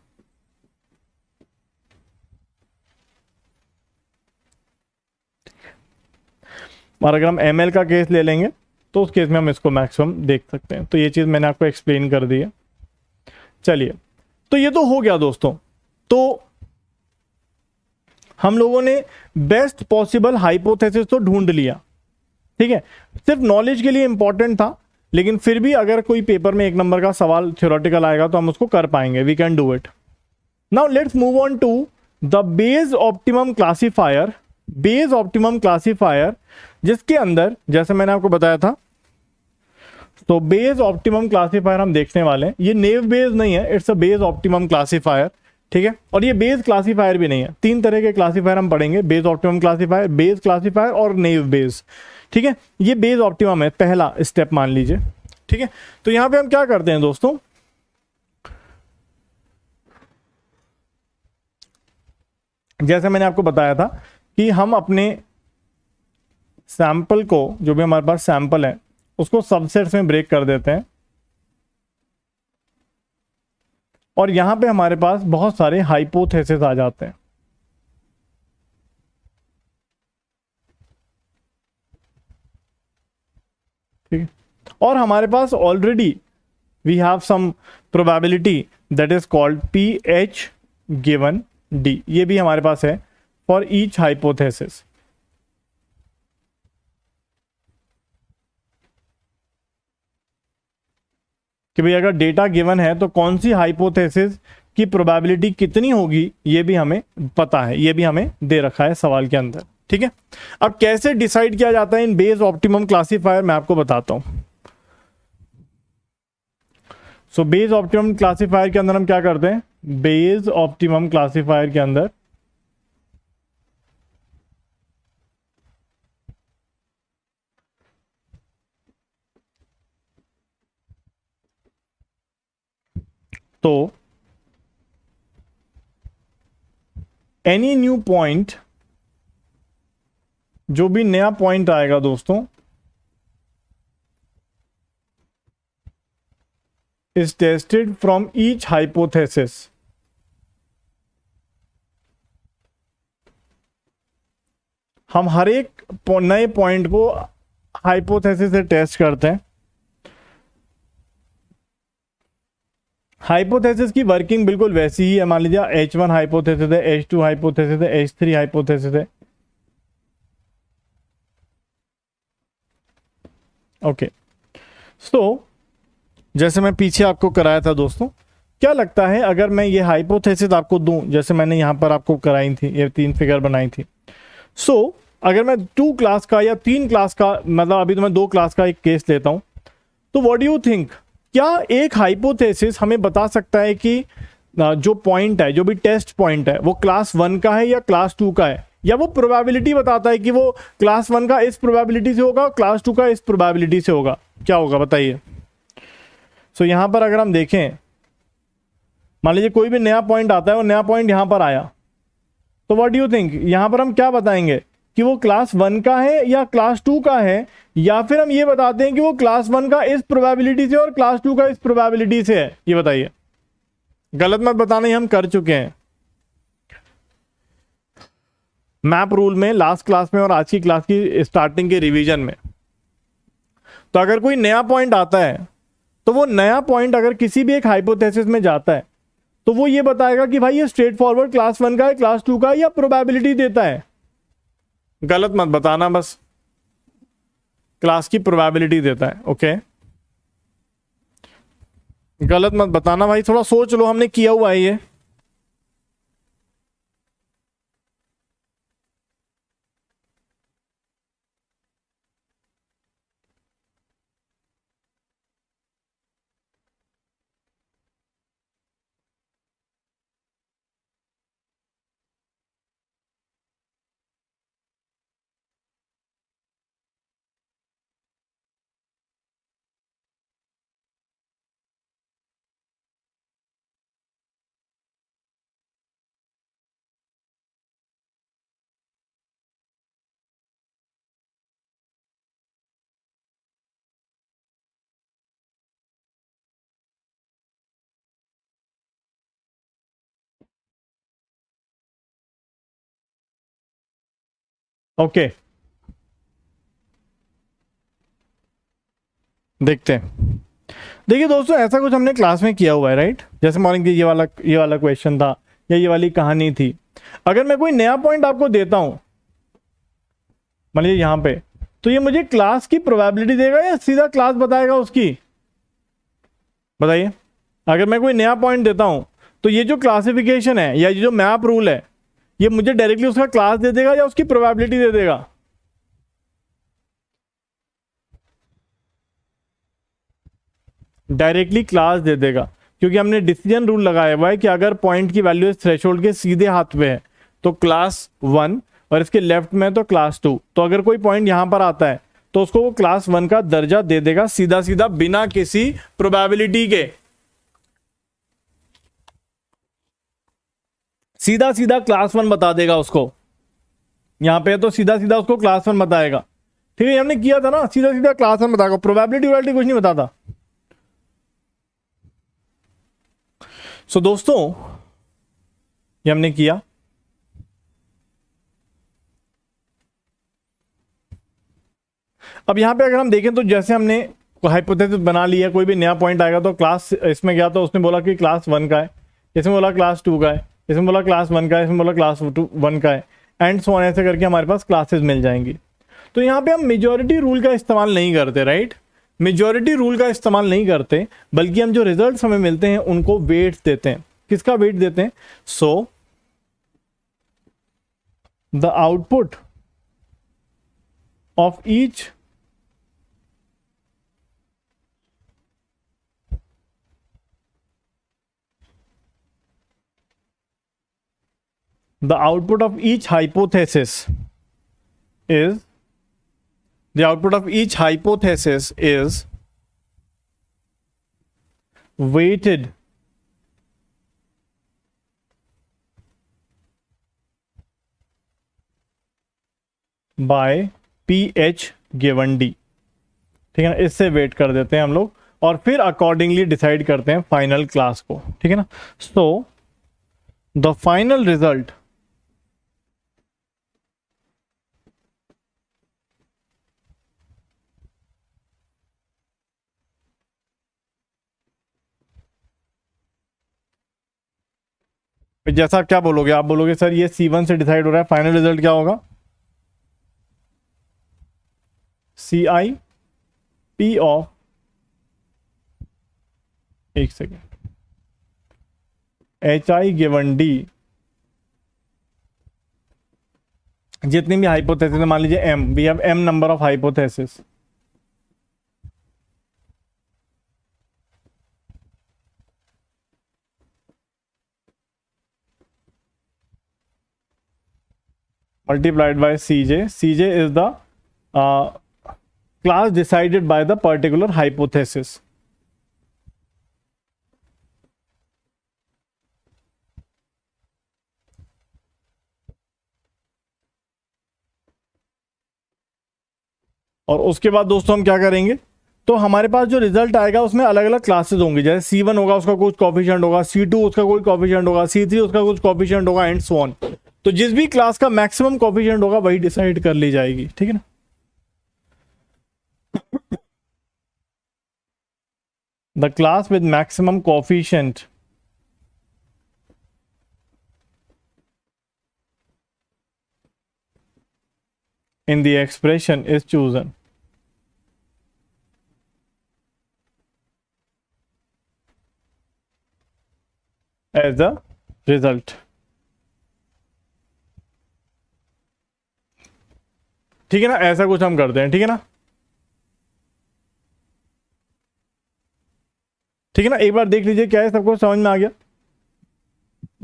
और अगर हम एमएल का केस ले लेंगे तो उस केस में हम इसको मैक्सिमम देख सकते हैं। तो ये चीज मैंने आपको एक्सप्लेन कर दी है। चलिए, तो ये तो हो गया दोस्तों। तो हम लोगों ने बेस्ट पॉसिबल हाइपोथेसिस तो ढूंढ लिया, ठीक है। सिर्फ नॉलेज के लिए इंपॉर्टेंट था, लेकिन फिर भी अगर कोई पेपर में 1 नंबर का सवाल थ्योरेटिकल आएगा तो हम उसको कर पाएंगे, we can do it. Now let's move on to the Bayes optimum classifier. Bayes optimum classifier जिसके अंदर, जैसे मैंने आपको बताया था, तो बेस ऑप्टिमम क्लासीफायर हम देखने वाले हैं। ये नेव बेस नहीं है, it's a base optimum classifier, ठीक है। और ये बेस क्लासीफायर भी नहीं है। 3 तरह के क्लासीफायर हम पढ़ेंगे, base optimum classifier, base classifier और नेव बेस, ठीक है। ये बेस ऑप्टिमम है, पहला स्टेप मान लीजिए, ठीक है। तो यहां पे हम क्या करते हैं दोस्तों, जैसे मैंने आपको बताया था कि हम अपने सैंपल को, जो भी हमारे पास सैंपल है, उसको सबसेट्स में ब्रेक कर देते हैं, और यहां पे हमारे पास बहुत सारे हाइपोथेसिस आ जाते हैं, ठीक है। और हमारे पास already we have some probability that is called P H given D. ये भी हमारे पास है फॉर ईच हाइपोथेसिस। कि भाई अगर डेटा गिवन है तो कौन सी हाइपोथेसिस की प्रोबेबिलिटी कितनी होगी, ये भी हमें पता है, ये भी हमें दे रखा है सवाल के अंदर। ठीक है, अब कैसे डिसाइड किया जाता है इन बेस ऑप्टिमम क्लासीफायर, मैं आपको बताता हूं। सो बेस ऑप्टिमम क्लासीफायर के अंदर हम क्या करते हैं, बेस ऑप्टिमम क्लासीफायर के अंदर तो एनी न्यू पॉइंट, जो भी नया पॉइंट आएगा दोस्तों, is tested from each hypothesis। हम हर एक नए पॉइंट को हाइपोथेसिस से टेस्ट करते हैं। हाइपोथेसिस की वर्किंग बिल्कुल वैसी ही है। मान लीजिए H1 हाइपोथेसिस है, H2 हाइपोथेसिस है, H3 हाइपोथेसिस है। ओके, सो जैसे मैं पीछे आपको कराया था दोस्तों, क्या लगता है अगर मैं ये हाइपोथेसिस आपको दूं, जैसे मैंने यहां पर आपको कराई थी, ये 3 फिगर बनाई थी। सो अगर मैं 2 क्लास का या 3 क्लास का, मतलब अभी तो मैं 2 क्लास का एक केस लेता हूं, तो व्हाट डू यू थिंक, क्या एक हाइपोथेसिस हमें बता सकता है कि जो पॉइंट है, जो भी टेस्ट पॉइंट है, वो क्लास 1 का है या क्लास 2 का है, या वो प्रोबेबिलिटी बताता है कि वो क्लास 1 का इस प्रोबेबिलिटी से होगा, क्लास 2 का इस प्रोबेबिलिटी से होगा, क्या होगा बताइए। सो यहां पर अगर हम देखें, मान लीजिए कोई भी नया पॉइंट आता है, वो नया पॉइंट यहां पर आया, तो व्हाट डू यू थिंक, यहां पर हम क्या बताएंगे कि वो क्लास 1 का है या क्लास 2 का है, या फिर हम ये बताते हैं कि वो क्लास 1 का इस प्रोबेबिलिटी से और क्लास 2 का इस प्रोबेबिलिटी से है। ये बताइए, गलत मत बताना, हम कर चुके हैं मैप रूल में लास्ट क्लास में और आज की क्लास की स्टार्टिंग के रिवीजन में। तो अगर कोई नया पॉइंट आता है, तो वो नया पॉइंट अगर किसी भी एक हाइपोथेसिस में जाता है, तो वो ये बताएगा कि भाई ये स्ट्रेट फॉरवर्ड क्लास 1 का है, क्लास 2 का है, या प्रोबेबिलिटी देता है। गलत मत बताना, बस क्लास की प्रोबेबिलिटी देता है। ओके, गलत मत बताना भाई, थोड़ा सोच लो, हमने किया हुआ है ये। ओके, देखते हैं। देखिए दोस्तों, ऐसा कुछ हमने क्लास में किया हुआ है, राइट। जैसे मॉर्निंग ये वाला क्वेश्चन था या ये वाली कहानी थी। अगर मैं कोई नया पॉइंट आपको देता हूं, मान लीजिए यहां पे, तो ये मुझे क्लास की प्रोबेबिलिटी देगा या सीधा क्लास बताएगा उसकी, बताइए। अगर मैं कोई नया पॉइंट देता हूं, तो ये जो क्लासिफिकेशन है या ये जो मैप रूल है, ये मुझे डायरेक्टली उसका क्लास दे देगा या उसकी प्रोबेबिलिटी दे देगा। डायरेक्टली क्लास दे देगा, क्योंकि हमने डिसीजन रूल लगाया हुआ है कि अगर पॉइंट की वैल्यू इस थ्रेशोल्ड के सीधे हाथ पे है तो क्लास 1, और इसके लेफ्ट में तो क्लास 2। तो अगर कोई पॉइंट यहां पर आता है तो उसको वो क्लास 1 का दर्जा दे देगा, सीधा सीधा, बिना किसी प्रोबेबिलिटी के। सीधा सीधा क्लास 1 बता देगा उसको। यहां पे तो सीधा सीधा उसको क्लास 1 बताएगा। ठीक है, हमने किया था ना, सीधा सीधा क्लास 1 बताएगा, प्रोबेबिलिटी कुछ नहीं बताता। सो दोस्तों, ये हमने किया। अब यहां पे अगर हम देखें तो जैसे हमने हाइपोथेसिस बना लिया, कोई भी नया पॉइंट आएगा तो क्लास इसमें गया तो उसने बोला कि क्लास 1 का है, इसमें बोला क्लास 2 का है, इसमें बोला क्लास 1 का है, इसमें बोला क्लास 1 का है, एंड सो ऑन, ऐसे करके हमारे पास क्लासेस मिल जाएंगी। तो यहाँ पे हम मेजॉरिटी रूल का इस्तेमाल नहीं करते, राइट। मेजॉरिटी रूल का इस्तेमाल नहीं करते, बल्कि हम जो रिजल्ट्स हमें मिलते हैं उनको वेट देते हैं। किसका वेट देते हैं? So the output of each the output of each hypothesis is the output of each hypothesis is weighted by pH given d। ठीक है ना, इससे वेट कर देते हैं हम लोग और फिर अकॉर्डिंगली डिसाइड करते हैं फाइनल क्लास को। ठीक है ना, सो द फाइनल रिजल्ट जैसा आप क्या बोलोगे, आप बोलोगे सर ये C1 से डिसाइड हो रहा है, फाइनल रिजल्ट क्या होगा? CI P ऑफ, एक सेकेंड, HI गिवन D, जितनी भी हाइपोथेसिस, मान लीजिए M, we have M number of hypothesis, multiplied by CJ. CJ is the class decided by the particular hypothesis. और उसके बाद दोस्तों हम क्या करेंगे, तो हमारे पास जो रिजल्ट आएगा उसमें अलग अलग क्लासेस होंगे। जैसे C1 होगा, उसका कुछ कॉफिशिएंट होगा, C2 उसका कोई कॉफिशिएंट होगा, C3 उसका कुछ कॉफिशिएंट होगा, एंड सो ऑन। तो जिस भी क्लास का मैक्सिमम कॉफिशिएंट होगा वही डिसाइड कर ली जाएगी। ठीक है ना, the class with maximum coefficient in the expression is chosen as the result। ठीक है ना, ऐसा कुछ हम करते हैं। ठीक है ना, ठीक है ना, एक बार देख लीजिए क्या है, सबको समझ में आ गया?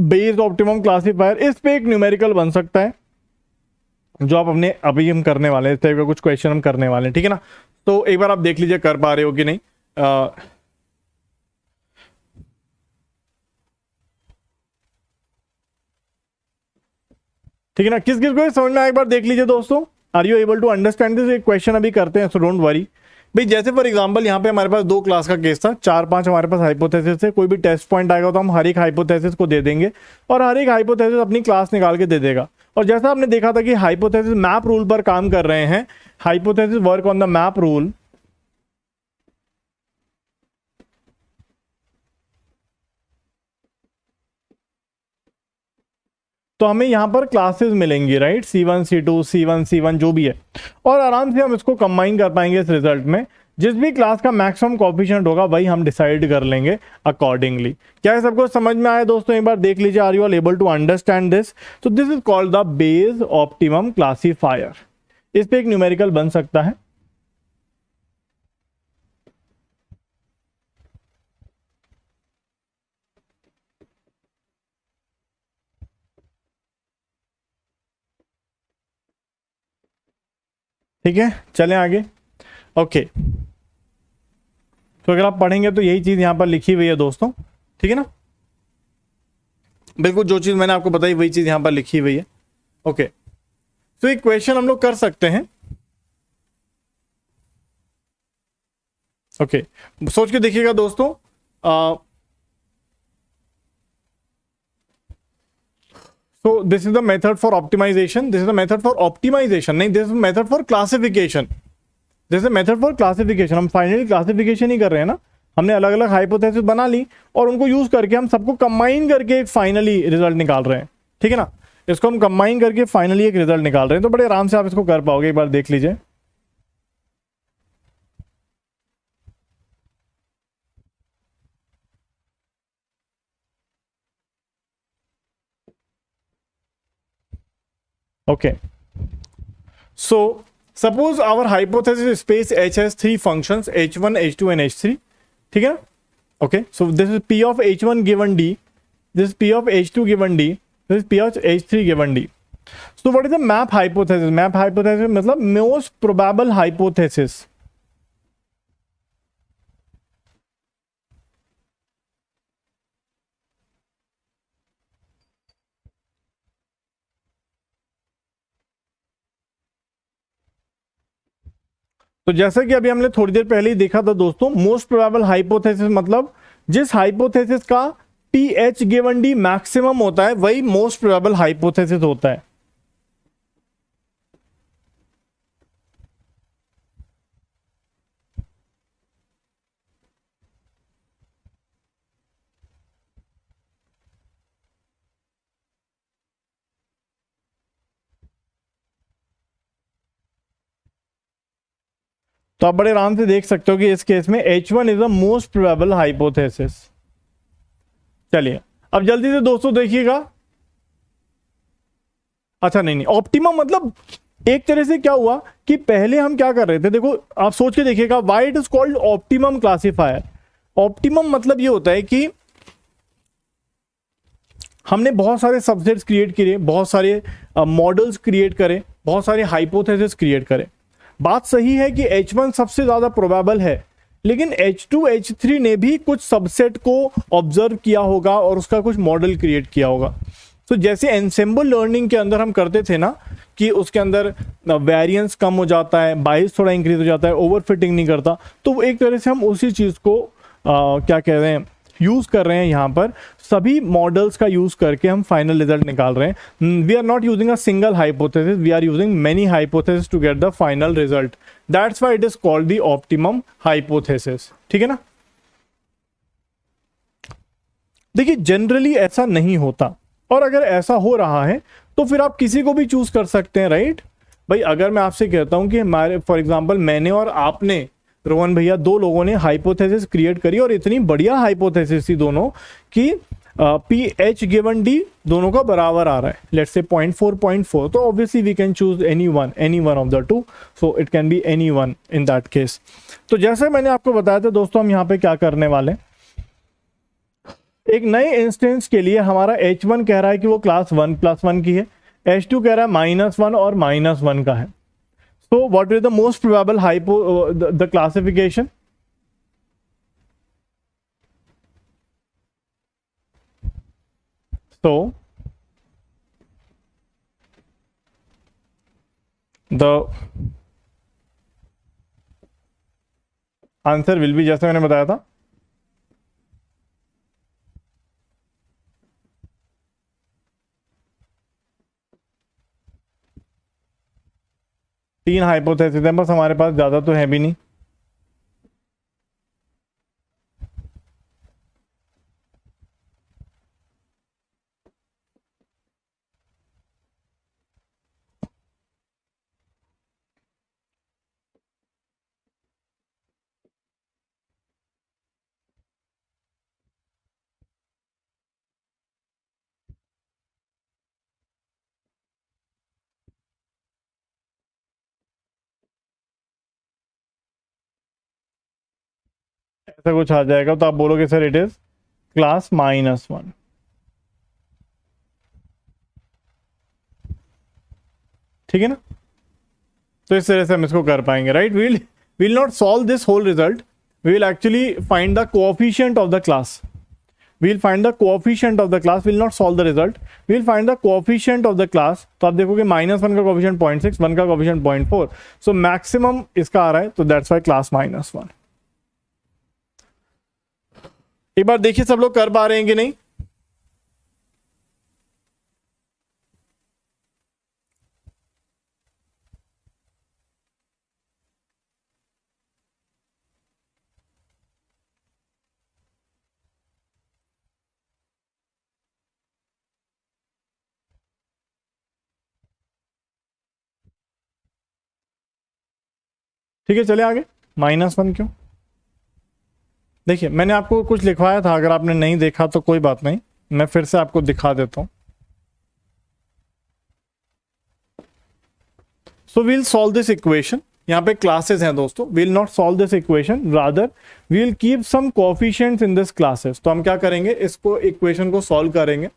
बेस्ड ऑप्टिमम क्लासिफायर, इस पे एक न्यूमेरिकल बन सकता है जो आप अपने अभी हम करने वाले हैं, इस टाइप का कुछ क्वेश्चन हम करने वाले हैं। ठीक है ना, तो एक बार आप देख लीजिए कर पा रहे हो कि नहीं। ठीक है ना, किस किस को समझ में आया एक बार देख लीजिए दोस्तों। Are you able to understand this? एक क्वेश्चन अभी करते हैं, सो डोंट वरी भाई। जैसे फॉर एग्जांपल यहाँ पे हमारे पास 2 क्लास का केस था, 4-5 हमारे पास हाइपोथेसिस है। कोई भी टेस्ट पॉइंट आएगा तो हम हर एक हाइपोथेसिस को दे देंगे और हर एक हाइपोथेसिस अपनी क्लास निकाल के दे देगा। और जैसा आपने देखा था कि हाइपोथेसिस मैप रूल पर काम कर रहे हैं, hypothesis work on the map rule. तो हमें यहां पर क्लासेस मिलेंगी, right, C1 C2 C1 C1 जो भी है, और आराम से हम इसको कंबाइन कर पाएंगे इस रिजल्ट में। जिस भी क्लास का मैक्सिमम कोएफिशिएंट होगा वही हम डिसाइड कर लेंगे अकॉर्डिंगली। क्या है सबको समझ में आया दोस्तों? एक बार देख लीजिए, are you all able to understand this? तो this is called the Bayes optimum classifier. इस पे एक न्यूमेरिकल बन सकता है। ठीक है, चलें आगे। ओके, तो अगर आप पढ़ेंगे तो यही चीज यहां पर लिखी हुई है दोस्तों। ठीक है ना, बिल्कुल जो चीज मैंने आपको बताई वही चीज यहां पर लिखी हुई है। ओके, तो एक क्वेश्चन हम लोग कर सकते हैं। ओके, सोच के देखिएगा दोस्तों। So this is the method for optimization. This is the method for optimization. नहीं, this is method for classification. This is a method for classification. हम फाइनली क्लासिफिकेशन ही कर रहे हैं ना। हमने अलग अलग हाइपोथेसिस बना ली और उनको यूज करके हम सबको कंबाइन करके एक फाइनली रिजल्ट निकाल रहे हैं। ठीक है ना, इसको हम कंबाइन करके फाइनली एक रिजल्ट निकाल रहे हैं। तो बड़े आराम से आप इसको कर पाओगे, एक बार देख लीजिए। Okay, so suppose our hypothesis space H has three functions H1, H2 and H3, ठीक है। Okay, so this is P of H1 given D, this is P of H2 given D, this is P of H3 given D. So what is the map hypothesis? Map hypothesis मतलब most probable hypothesis. तो जैसा कि अभी हमने थोड़ी देर पहले ही देखा था दोस्तों, मोस्ट प्रोबेबल हाइपोथेसिस मतलब जिस हाइपोथेसिस का पीएच गिवन डी मैक्सिमम होता है वही मोस्ट प्रोबेबल हाइपोथेसिस होता है। तो आप बड़े आराम से देख सकते हो कि इस केस में H1 is the most probable hypothesis. चलिए अब जल्दी से दोस्तों देखिएगा। अच्छा नहीं, ऑप्टिमम मतलब एक तरह से क्या हुआ कि पहले हम क्या कर रहे थे, देखो आप सोच के देखिएगा, why it is called optimum classifier. Optimum मतलब ये होता है कि हमने बहुत सारे सबसेट्स क्रिएट किए, बहुत सारे मॉडल्स क्रिएट करे, बहुत सारे हाइपोथेसिस क्रिएट करे। बात सही है कि H1 सबसे ज्यादा प्रोबेबल है, लेकिन H2, H3 ने भी कुछ सबसेट को ऑब्जर्व किया होगा और उसका कुछ मॉडल क्रिएट किया होगा। तो जैसे एनसेम्बल लर्निंग के अंदर हम करते थे ना कि उसके अंदर वेरिएंस कम हो जाता है, बाइस थोड़ा इंक्रीज हो जाता है, ओवरफिटिंग नहीं करता, तो एक तरह से हम उसी चीज को क्या कह रहे हैं, यूज कर रहे हैं। यहां पर सभी मॉडल्स का यूज करके हम फाइनल रिजल्ट निकाल रहे हैं। We are not using a single hypothesis, we are using many hypothesis to get the final result. That's why it is called the optimum hypothesis, ठीक है ना। देखिए जनरली ऐसा नहीं होता, और अगर ऐसा हो रहा है तो फिर आप किसी को भी चूज कर सकते हैं, राइट भाई। अगर मैं आपसे कहता हूं कि हमारे फॉर एग्जांपल मैंने और आपने, रोहन भैया, दो लोगों ने हाइपोथेसिस क्रिएट करी और इतनी बढ़िया हाइपोथेसिस थी दोनों कि पी एच गिवन डी दोनों का बराबर आ रहा है, लेट्स से 0.4, तो obviously we can choose any one of the two, so it can be any one in that case. तो जैसे मैंने आपको बताया था दोस्तों, हम यहाँ पे क्या करने वाले हैं, एक नए इंस्टेंस के लिए हमारा H1 कह रहा है कि वो क्लास 1+1 की है, H2 कह रहा है -1 और -1 का है। So what is the most probable the classification? So the answer will be, जैसे मैंने बताया था, तीन हाइपोथेसिस है बस हमारे पास, ज्यादा तो है भी नहीं। ऐसा कुछ आ जाएगा तो आप बोलोगे सर इट इज क्लास -1, ठीक है ना। तो इस तरह से हम इसको कर पाएंगे, right. Will not solve this whole result, we will actually find the coefficient of the class, we'll find the coefficient of the class, will not solve the result, we'll find the coefficient of the class। तो आप देखोगे -1 का coefficient 0.6, 1 का coefficient 0.4, so maximum इसका आ रहा है, तो that's why class -1। एक बार देखिए सब लोग कर पा रहे हैं कि नहीं। ठीक है, चले आगे। -1 क्यों, देखिए मैंने आपको कुछ लिखवाया था, अगर आपने नहीं देखा तो कोई बात नहीं, मैं फिर से आपको दिखा देता हूं। So we'll solve this equation. यहाँ पे क्लासेस हैं दोस्तों, we'll not solve this equation, rather we'll keep some coefficients in this classes. तो हम क्या करेंगे, इसको इक्वेशन को सॉल्व करेंगे।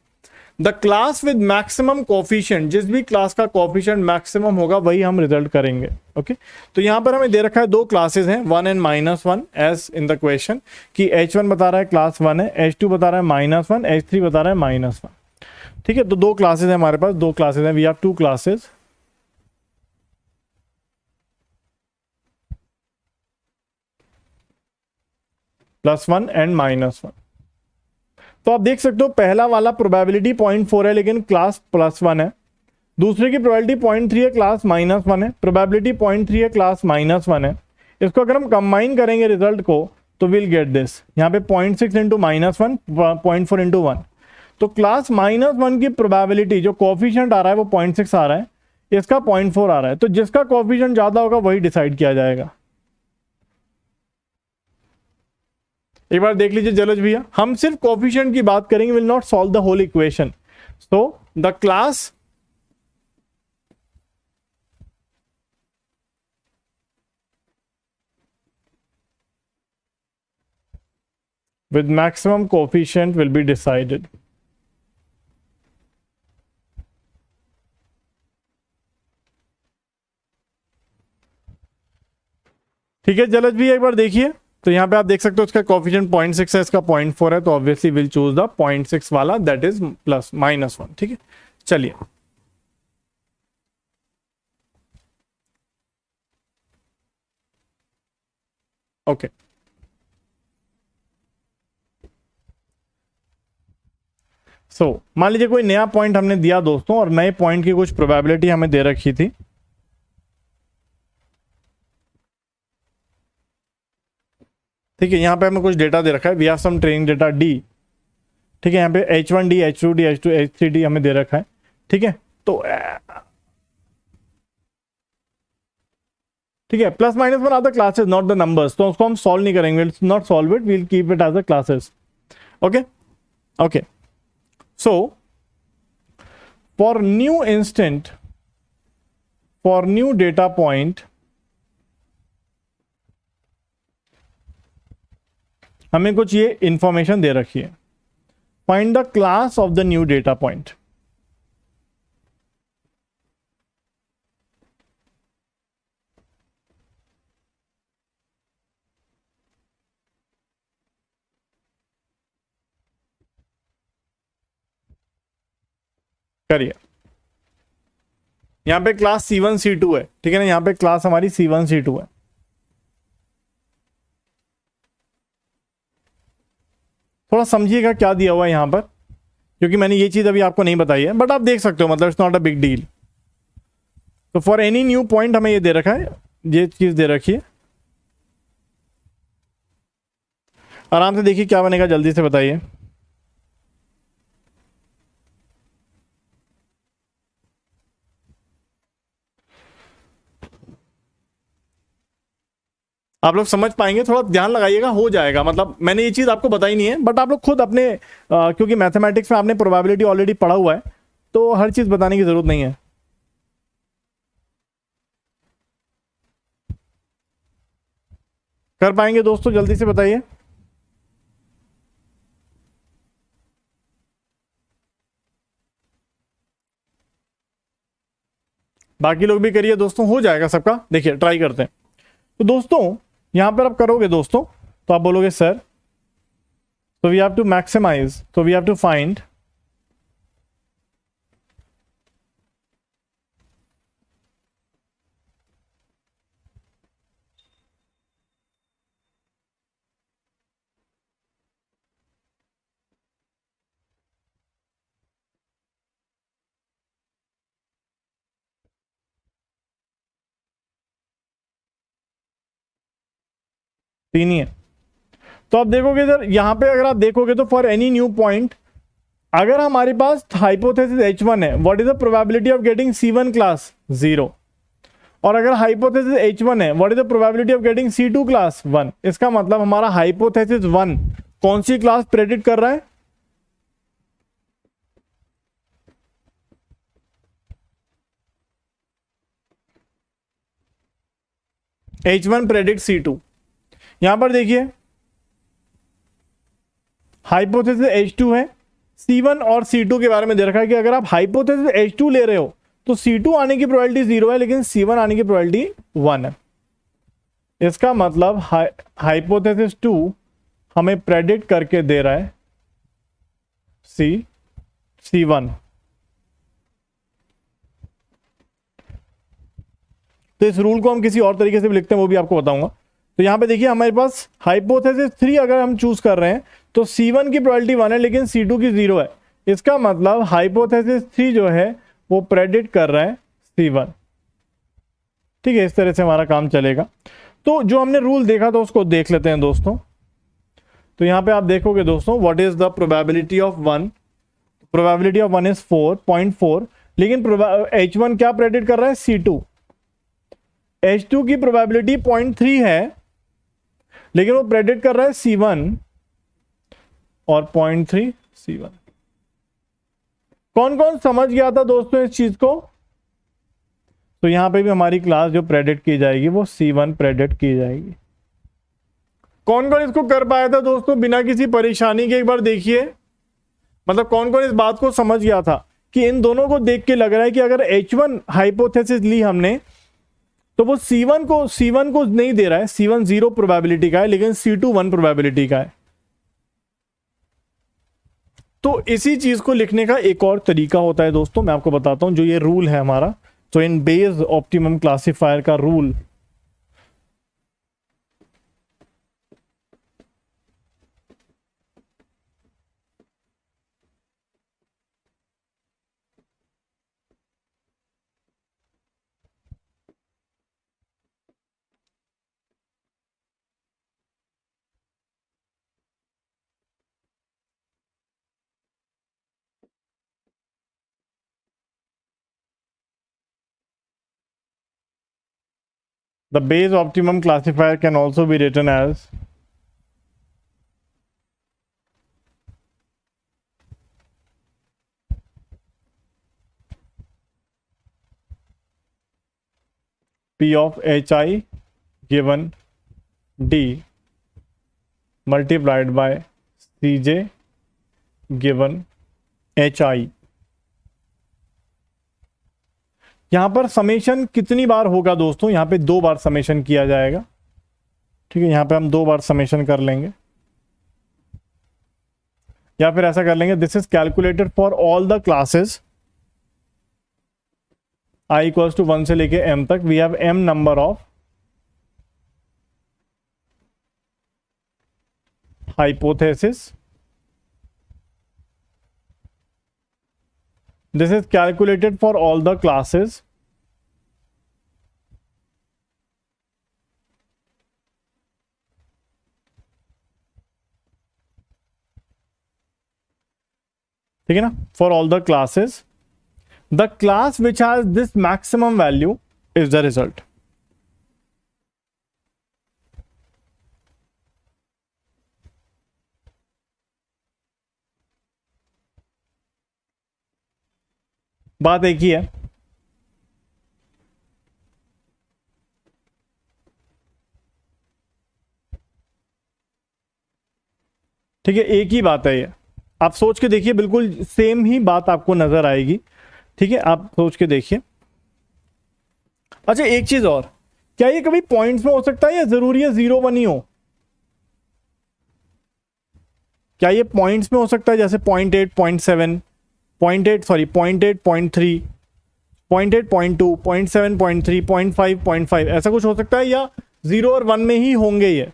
The class with maximum coefficient, जिस भी क्लास का कोएफिशिएंट मैक्सिमम होगा वही हम रिजल्ट करेंगे। ओके तो यहां पर हमें दे रखा है दो क्लासेस हैं, 1 and -1 as in the question, कि H1 बता रहा है क्लास 1 है, H2 बता रहा है -1, H3 बता रहा है -1। ठीक है, तो दो क्लासेस है हमारे पास, दो क्लासेस हैं, we have two classes. +1 and -1। तो आप देख सकते हो पहला वाला प्रोबेबिलिटी 0.4 है लेकिन क्लास +1 है, दूसरे की प्रोबेबिलिटी 0.3 है, क्लास -1 है, प्रोबेबिलिटी 0.3 है, क्लास -1 है। इसको अगर हम कंबाइन करेंगे रिजल्ट को तो विल गेट दिस, यहाँ पे 0.6 इंटू -1, 0.4 इंटू 1। तो क्लास -1 की प्रोबेबिलिटी जो कोएफिशिएंट आ रहा है वो 0.6 आ रहा है, इसका 0.4 आ रहा है, तो जिसका कोएफिशिएंट ज्यादा होगा वही डिसाइड किया जाएगा। एक बार देख लीजिए जलज भैया, हम सिर्फ कोएफिशिएंट की बात करेंगे, will not solve the whole equation. So the class with maximum coefficient will be decided। ठीक है जलज भी एक बार देखिए, तो यहां पे आप देख सकते हो इसका कोएफिशिएंट 0.6 है, इसका 0.4 है, तो ऑब्वियसली विल चूज द 0.6 वाला, दैट इज +-1। ठीक है, चलिए ओके। सो मान लीजिए कोई नया पॉइंट हमने दिया दोस्तों, और नए पॉइंट की कुछ प्रोबेबिलिटी हमें दे रखी थी। ठीक है, यहां पे हमें कुछ डेटा दे रखा है, we have some training data D. ठीक है, यहाँ पे H1D, H2D, H2, H3D हमें दे रखा है। ठीक है, तो ठीक है, +-1 are the classes not the numbers, तो उसको हम सॉल्व नहीं करेंगे, will not solve it, will keep it as the classes. Okay okay, so for new instant, for new data point, हमें कुछ ये इंफॉर्मेशन दे रखी है। Find the class of the new data point. करिए, यहां पे क्लास C1 C2 है। ठीक है ना, यहां पे क्लास हमारी C1 C2 है। थोड़ा समझिएगा क्या दिया हुआ है यहां पर, क्योंकि मैंने ये चीज अभी आपको नहीं बताई है, बट आप देख सकते हो, मतलब it's not a big deal. तो फॉर एनी न्यू पॉइंट हमें ये दे रखा है, ये चीज दे रखी है। आराम से देखिए क्या बनेगा, जल्दी से बताइए। आप लोग समझ पाएंगे, थोड़ा ध्यान लगाइएगा, हो जाएगा। मतलब मैंने ये चीज आपको बताई नहीं है, बट आप लोग खुद अपने क्योंकि मैथमेटिक्स में आपने प्रोबेबिलिटी ऑलरेडी पढ़ा हुआ है, तो हर चीज बताने की जरूरत नहीं है। कर पाएंगे दोस्तों, जल्दी से बताइए। बाकी लोग भी करिए दोस्तों, हो जाएगा सबका। देखिए ट्राई करते हैं। तो दोस्तों यहां पर आप करोगे दोस्तों, तो आप बोलोगे sir, so we have to maximize, so we have to find तीन ही है। तो आप देखोगे सर, यहां पे अगर आप देखोगे तो फॉर एनी न्यू पॉइंट, अगर हमारे पास हाइपोथेसिस H1 है, what is the probability of getting C1 class? 0। और अगर हाइपोथेसिस H1 है, what is the probability of getting C2 class? 1। इसका मतलब हमारा हाइपोथेसिस 1 कौन सी क्लास प्रेडिक्ट कर रहा है? H1 predict C2। यहां पर देखिए हाइपोथेसिस H2 है, C1 और C2 के बारे में दे रखा है कि अगर आप हाइपोथेसिस H2 ले रहे हो तो C2 आने की प्रोबेबिलिटी 0 है लेकिन C1 आने की प्रोबेबिलिटी 1 है। इसका मतलब हाइपोथेसिस 2 हमें प्रेडिक्ट करके दे रहा है C1। तो इस रूल को हम किसी और तरीके से भी लिखते हैं, वो भी आपको बताऊंगा। तो यहां पे देखिए हमारे पास हाइपोथेसिस 3 अगर हम चूज कर रहे हैं तो C1 की प्रोबेबिलिटी 1 है लेकिन C2 की 0 है। इसका मतलब हाइपोथेसिस 3 जो है वो प्रेडिक्ट कर रहा है C1। ठीक है, इस तरह से हमारा काम चलेगा। तो जो हमने रूल देखा था उसको देख लेते हैं दोस्तों। तो यहां पे आप देखोगे दोस्तों, what is the probability of 1, probability of 1 is 4.4, लेकिन H1 क्या प्रेडिक्ट कर रहा है C2। H2 की प्रोबेबिलिटी 0.3 है लेकिन वो प्रेडिक्ट कर रहा है C1 और 0.3 C1। कौन कौन समझ गया था दोस्तों इस चीज को? तो यहां पे भी हमारी क्लास जो प्रेडिक्ट की जाएगी वो C1 प्रेडिक्ट की जाएगी। कौन कौन इसको कर पाया था दोस्तों बिना किसी परेशानी के? एक बार देखिए, मतलब कौन कौन इस बात को समझ गया था कि इन दोनों को देख के लग रहा है कि अगर H1 हाइपोथेसिस ली हमने तो वो C1 को नहीं दे रहा है। C1 0 प्रोबेबिलिटी का है लेकिन C2 1 प्रोबेबिलिटी का है। तो इसी चीज को लिखने का एक और तरीका होता है दोस्तों, मैं आपको बताता हूं। जो ये रूल है हमारा, तो इन बेस ऑप्टिमम क्लासिफायर का rule, the Bayes optimum classifier can also be written as P of HI given D multiplied by CJ given HI। यहां पर समेशन कितनी बार होगा दोस्तों? यहां पे 2 बार समेशन किया जाएगा। ठीक है, यहां पे हम 2 बार समेशन कर लेंगे, या फिर ऐसा कर लेंगे, this is calculated for all the classes I equals to 1 से लेके m तक। We have m number of hypothesis. This is calculated for all the classes ठीक है ना, for all the classes the class which has this maximum value is the result। बात एक ही है। ठीक है, एक ही बात है ये। आप सोच के देखिए, बिल्कुल सेम ही बात आपको नजर आएगी। ठीक है, आप सोच के देखिए। अच्छा, एक चीज और, क्या ये कभी पॉइंट्स में हो सकता है या जरूरी है 0 1 ही हो? क्या ये पॉइंट्स में हो सकता है, जैसे 0.8 0.7 0.8 सॉरी 0.8 0.3 0.8 0.2 0.7 0.3 0.5 0.5 ऐसा कुछ हो सकता है, या 0 और 1 में ही होंगे ये?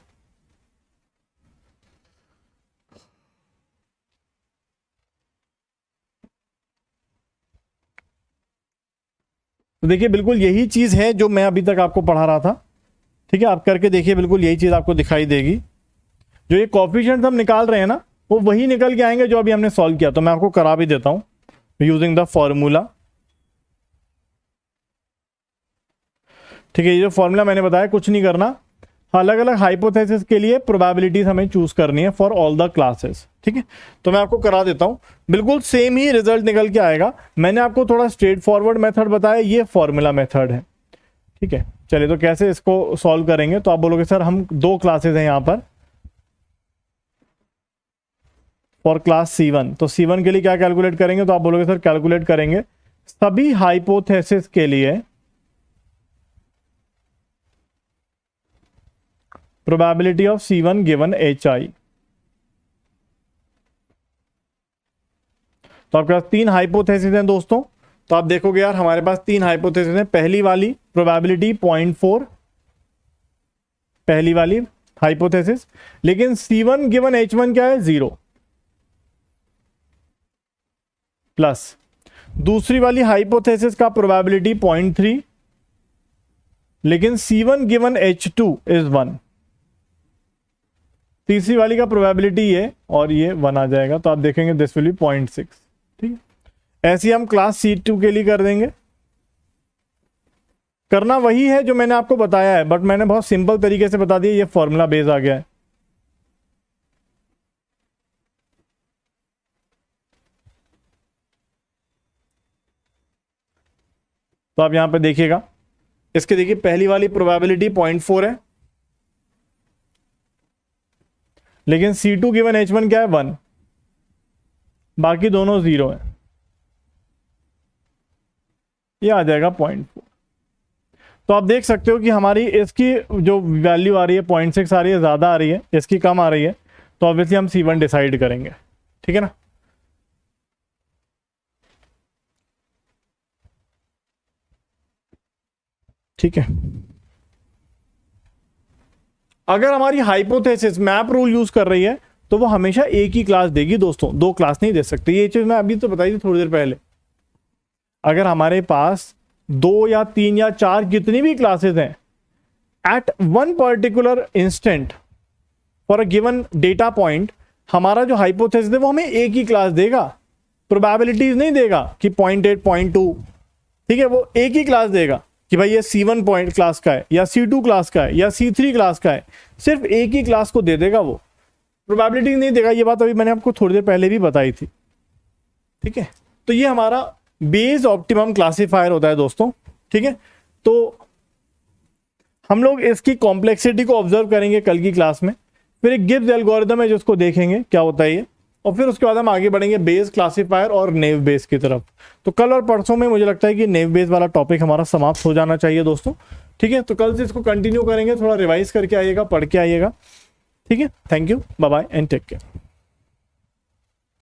तो देखिए, बिल्कुल यही चीज है जो मैं अभी तक आपको पढ़ा रहा था। ठीक है, आप करके देखिए, बिल्कुल यही चीज आपको दिखाई देगी। जो ये कोएफिशिएंट्स हम निकाल रहे हैं ना, वो वही निकल के आएंगे जो अभी हमने सॉल्व किया। तो मैं आपको करा भी देता हूं यूजिंग द फॉर्मूला। ठीक है, ये जो फॉर्मूला मैंने बताया, कुछ नहीं करना, अलग अलग हाइपोथेसिस के लिए प्रोबेबिलिटीज हमें चूज करनी है फॉर ऑल द क्लासेस। ठीक है, तो मैं आपको करा देता हूं, बिल्कुल सेम ही रिजल्ट निकल के आएगा। मैंने आपको थोड़ा स्ट्रेट फॉरवर्ड मेथड बताया, ये फॉर्मूला मेथड है। ठीक है, चलिए तो कैसे इसको सॉल्व करेंगे, तो आप बोलोगे सर हम 2 क्लासेस हैं यहाँ पर फॉर क्लास C1, तो C1 के लिए क्या कैलकुलेट करेंगे, तो आप बोलोगे सर कैलकुलेट करेंगे सभी हाइपोथेसिस के लिए probability of C1 given HI। तो आपके पास 3 हाइपोथेसिस हैं दोस्तों, तो आप देखोगे यार हमारे पास 3 हाइपोथेसिस हैं। पहली वाली प्रोबेबिलिटी 0.4, पहली वाली हाइपोथेसिस, लेकिन C1 गिवन H1 क्या है 0 प्लस दूसरी वाली हाइपोथेसिस का प्रोबेबिलिटी 0.3, लेकिन C1 गिवन H2 इज 1। तीसरी वाली का प्रोबेबिलिटी ये और ये 1 आ जाएगा, तो आप देखेंगे दिस विल बी 0.6। ठीक है, ऐसे ही हम क्लास C2 के लिए कर देंगे। करना वही है जो मैंने आपको बताया है, बट मैंने बहुत सिंपल तरीके से बता दिया, ये फॉर्मूला बेस आ गया है। तो आप यहां पे देखिएगा, इसके देखिए पहली वाली प्रोबेबिलिटी 0.4 है, लेकिन C2 गिवन H1 क्या है 1, बाकी दोनों 0 है, ये आ जाएगा 0.4। तो आप देख सकते हो कि हमारी इसकी जो वैल्यू आ रही है 0.6 आ रही है, ज़्यादा आ रही है, इसकी कम आ रही है, तो ऑब्वियसली हम C1 डिसाइड करेंगे। ठीक है ना। ठीक है, अगर हमारी हाइपोथेसिस मैप रूल यूज कर रही है तो वो हमेशा एक ही क्लास देगी दोस्तों, 2 क्लास नहीं दे सकती। ये चीज मैं अभी तो बताई थी थोड़ी देर पहले। अगर हमारे पास 2 या 3 या 4 जितनी भी क्लासेस हैं, at one particular instant for a given data point, हमारा जो हाइपोथेसिस है वो हमें एक ही क्लास देगा, प्रोबेबिलिटीज नहीं देगा कि 0.8 0.2। ठीक है, वो एक ही क्लास देगा कि भाई ये C1 पॉइंट क्लास का है या C2 क्लास का है या C3 क्लास का है, सिर्फ एक ही क्लास को दे देगा, वो प्रोबेबिलिटी नहीं देगा। ये बात अभी मैंने आपको थोड़ी देर पहले भी बताई थी। ठीक है, तो ये हमारा बेस ऑप्टिमम क्लासिफायर होता है दोस्तों। ठीक है, तो हम लोग इसकी कॉम्प्लेक्सिटी को ऑब्जर्व करेंगे कल की क्लास में, फिर एक गिब्स एल्गोरिथम है जिसको देखेंगे क्या होता है ये, और फिर उसके बाद हम आगे बढ़ेंगे बेस क्लासिफायर और नेव बेस की तरफ। तो कल और परसों में मुझे लगता है कि नेव बेस वाला टॉपिक हमारा समाप्त हो जाना चाहिए दोस्तों। ठीक है, तो कल से इसको कंटिन्यू करेंगे, थोड़ा रिवाइज करके आइएगा, पढ़ के आइएगा। ठीक है, thank you, bye bye and take care.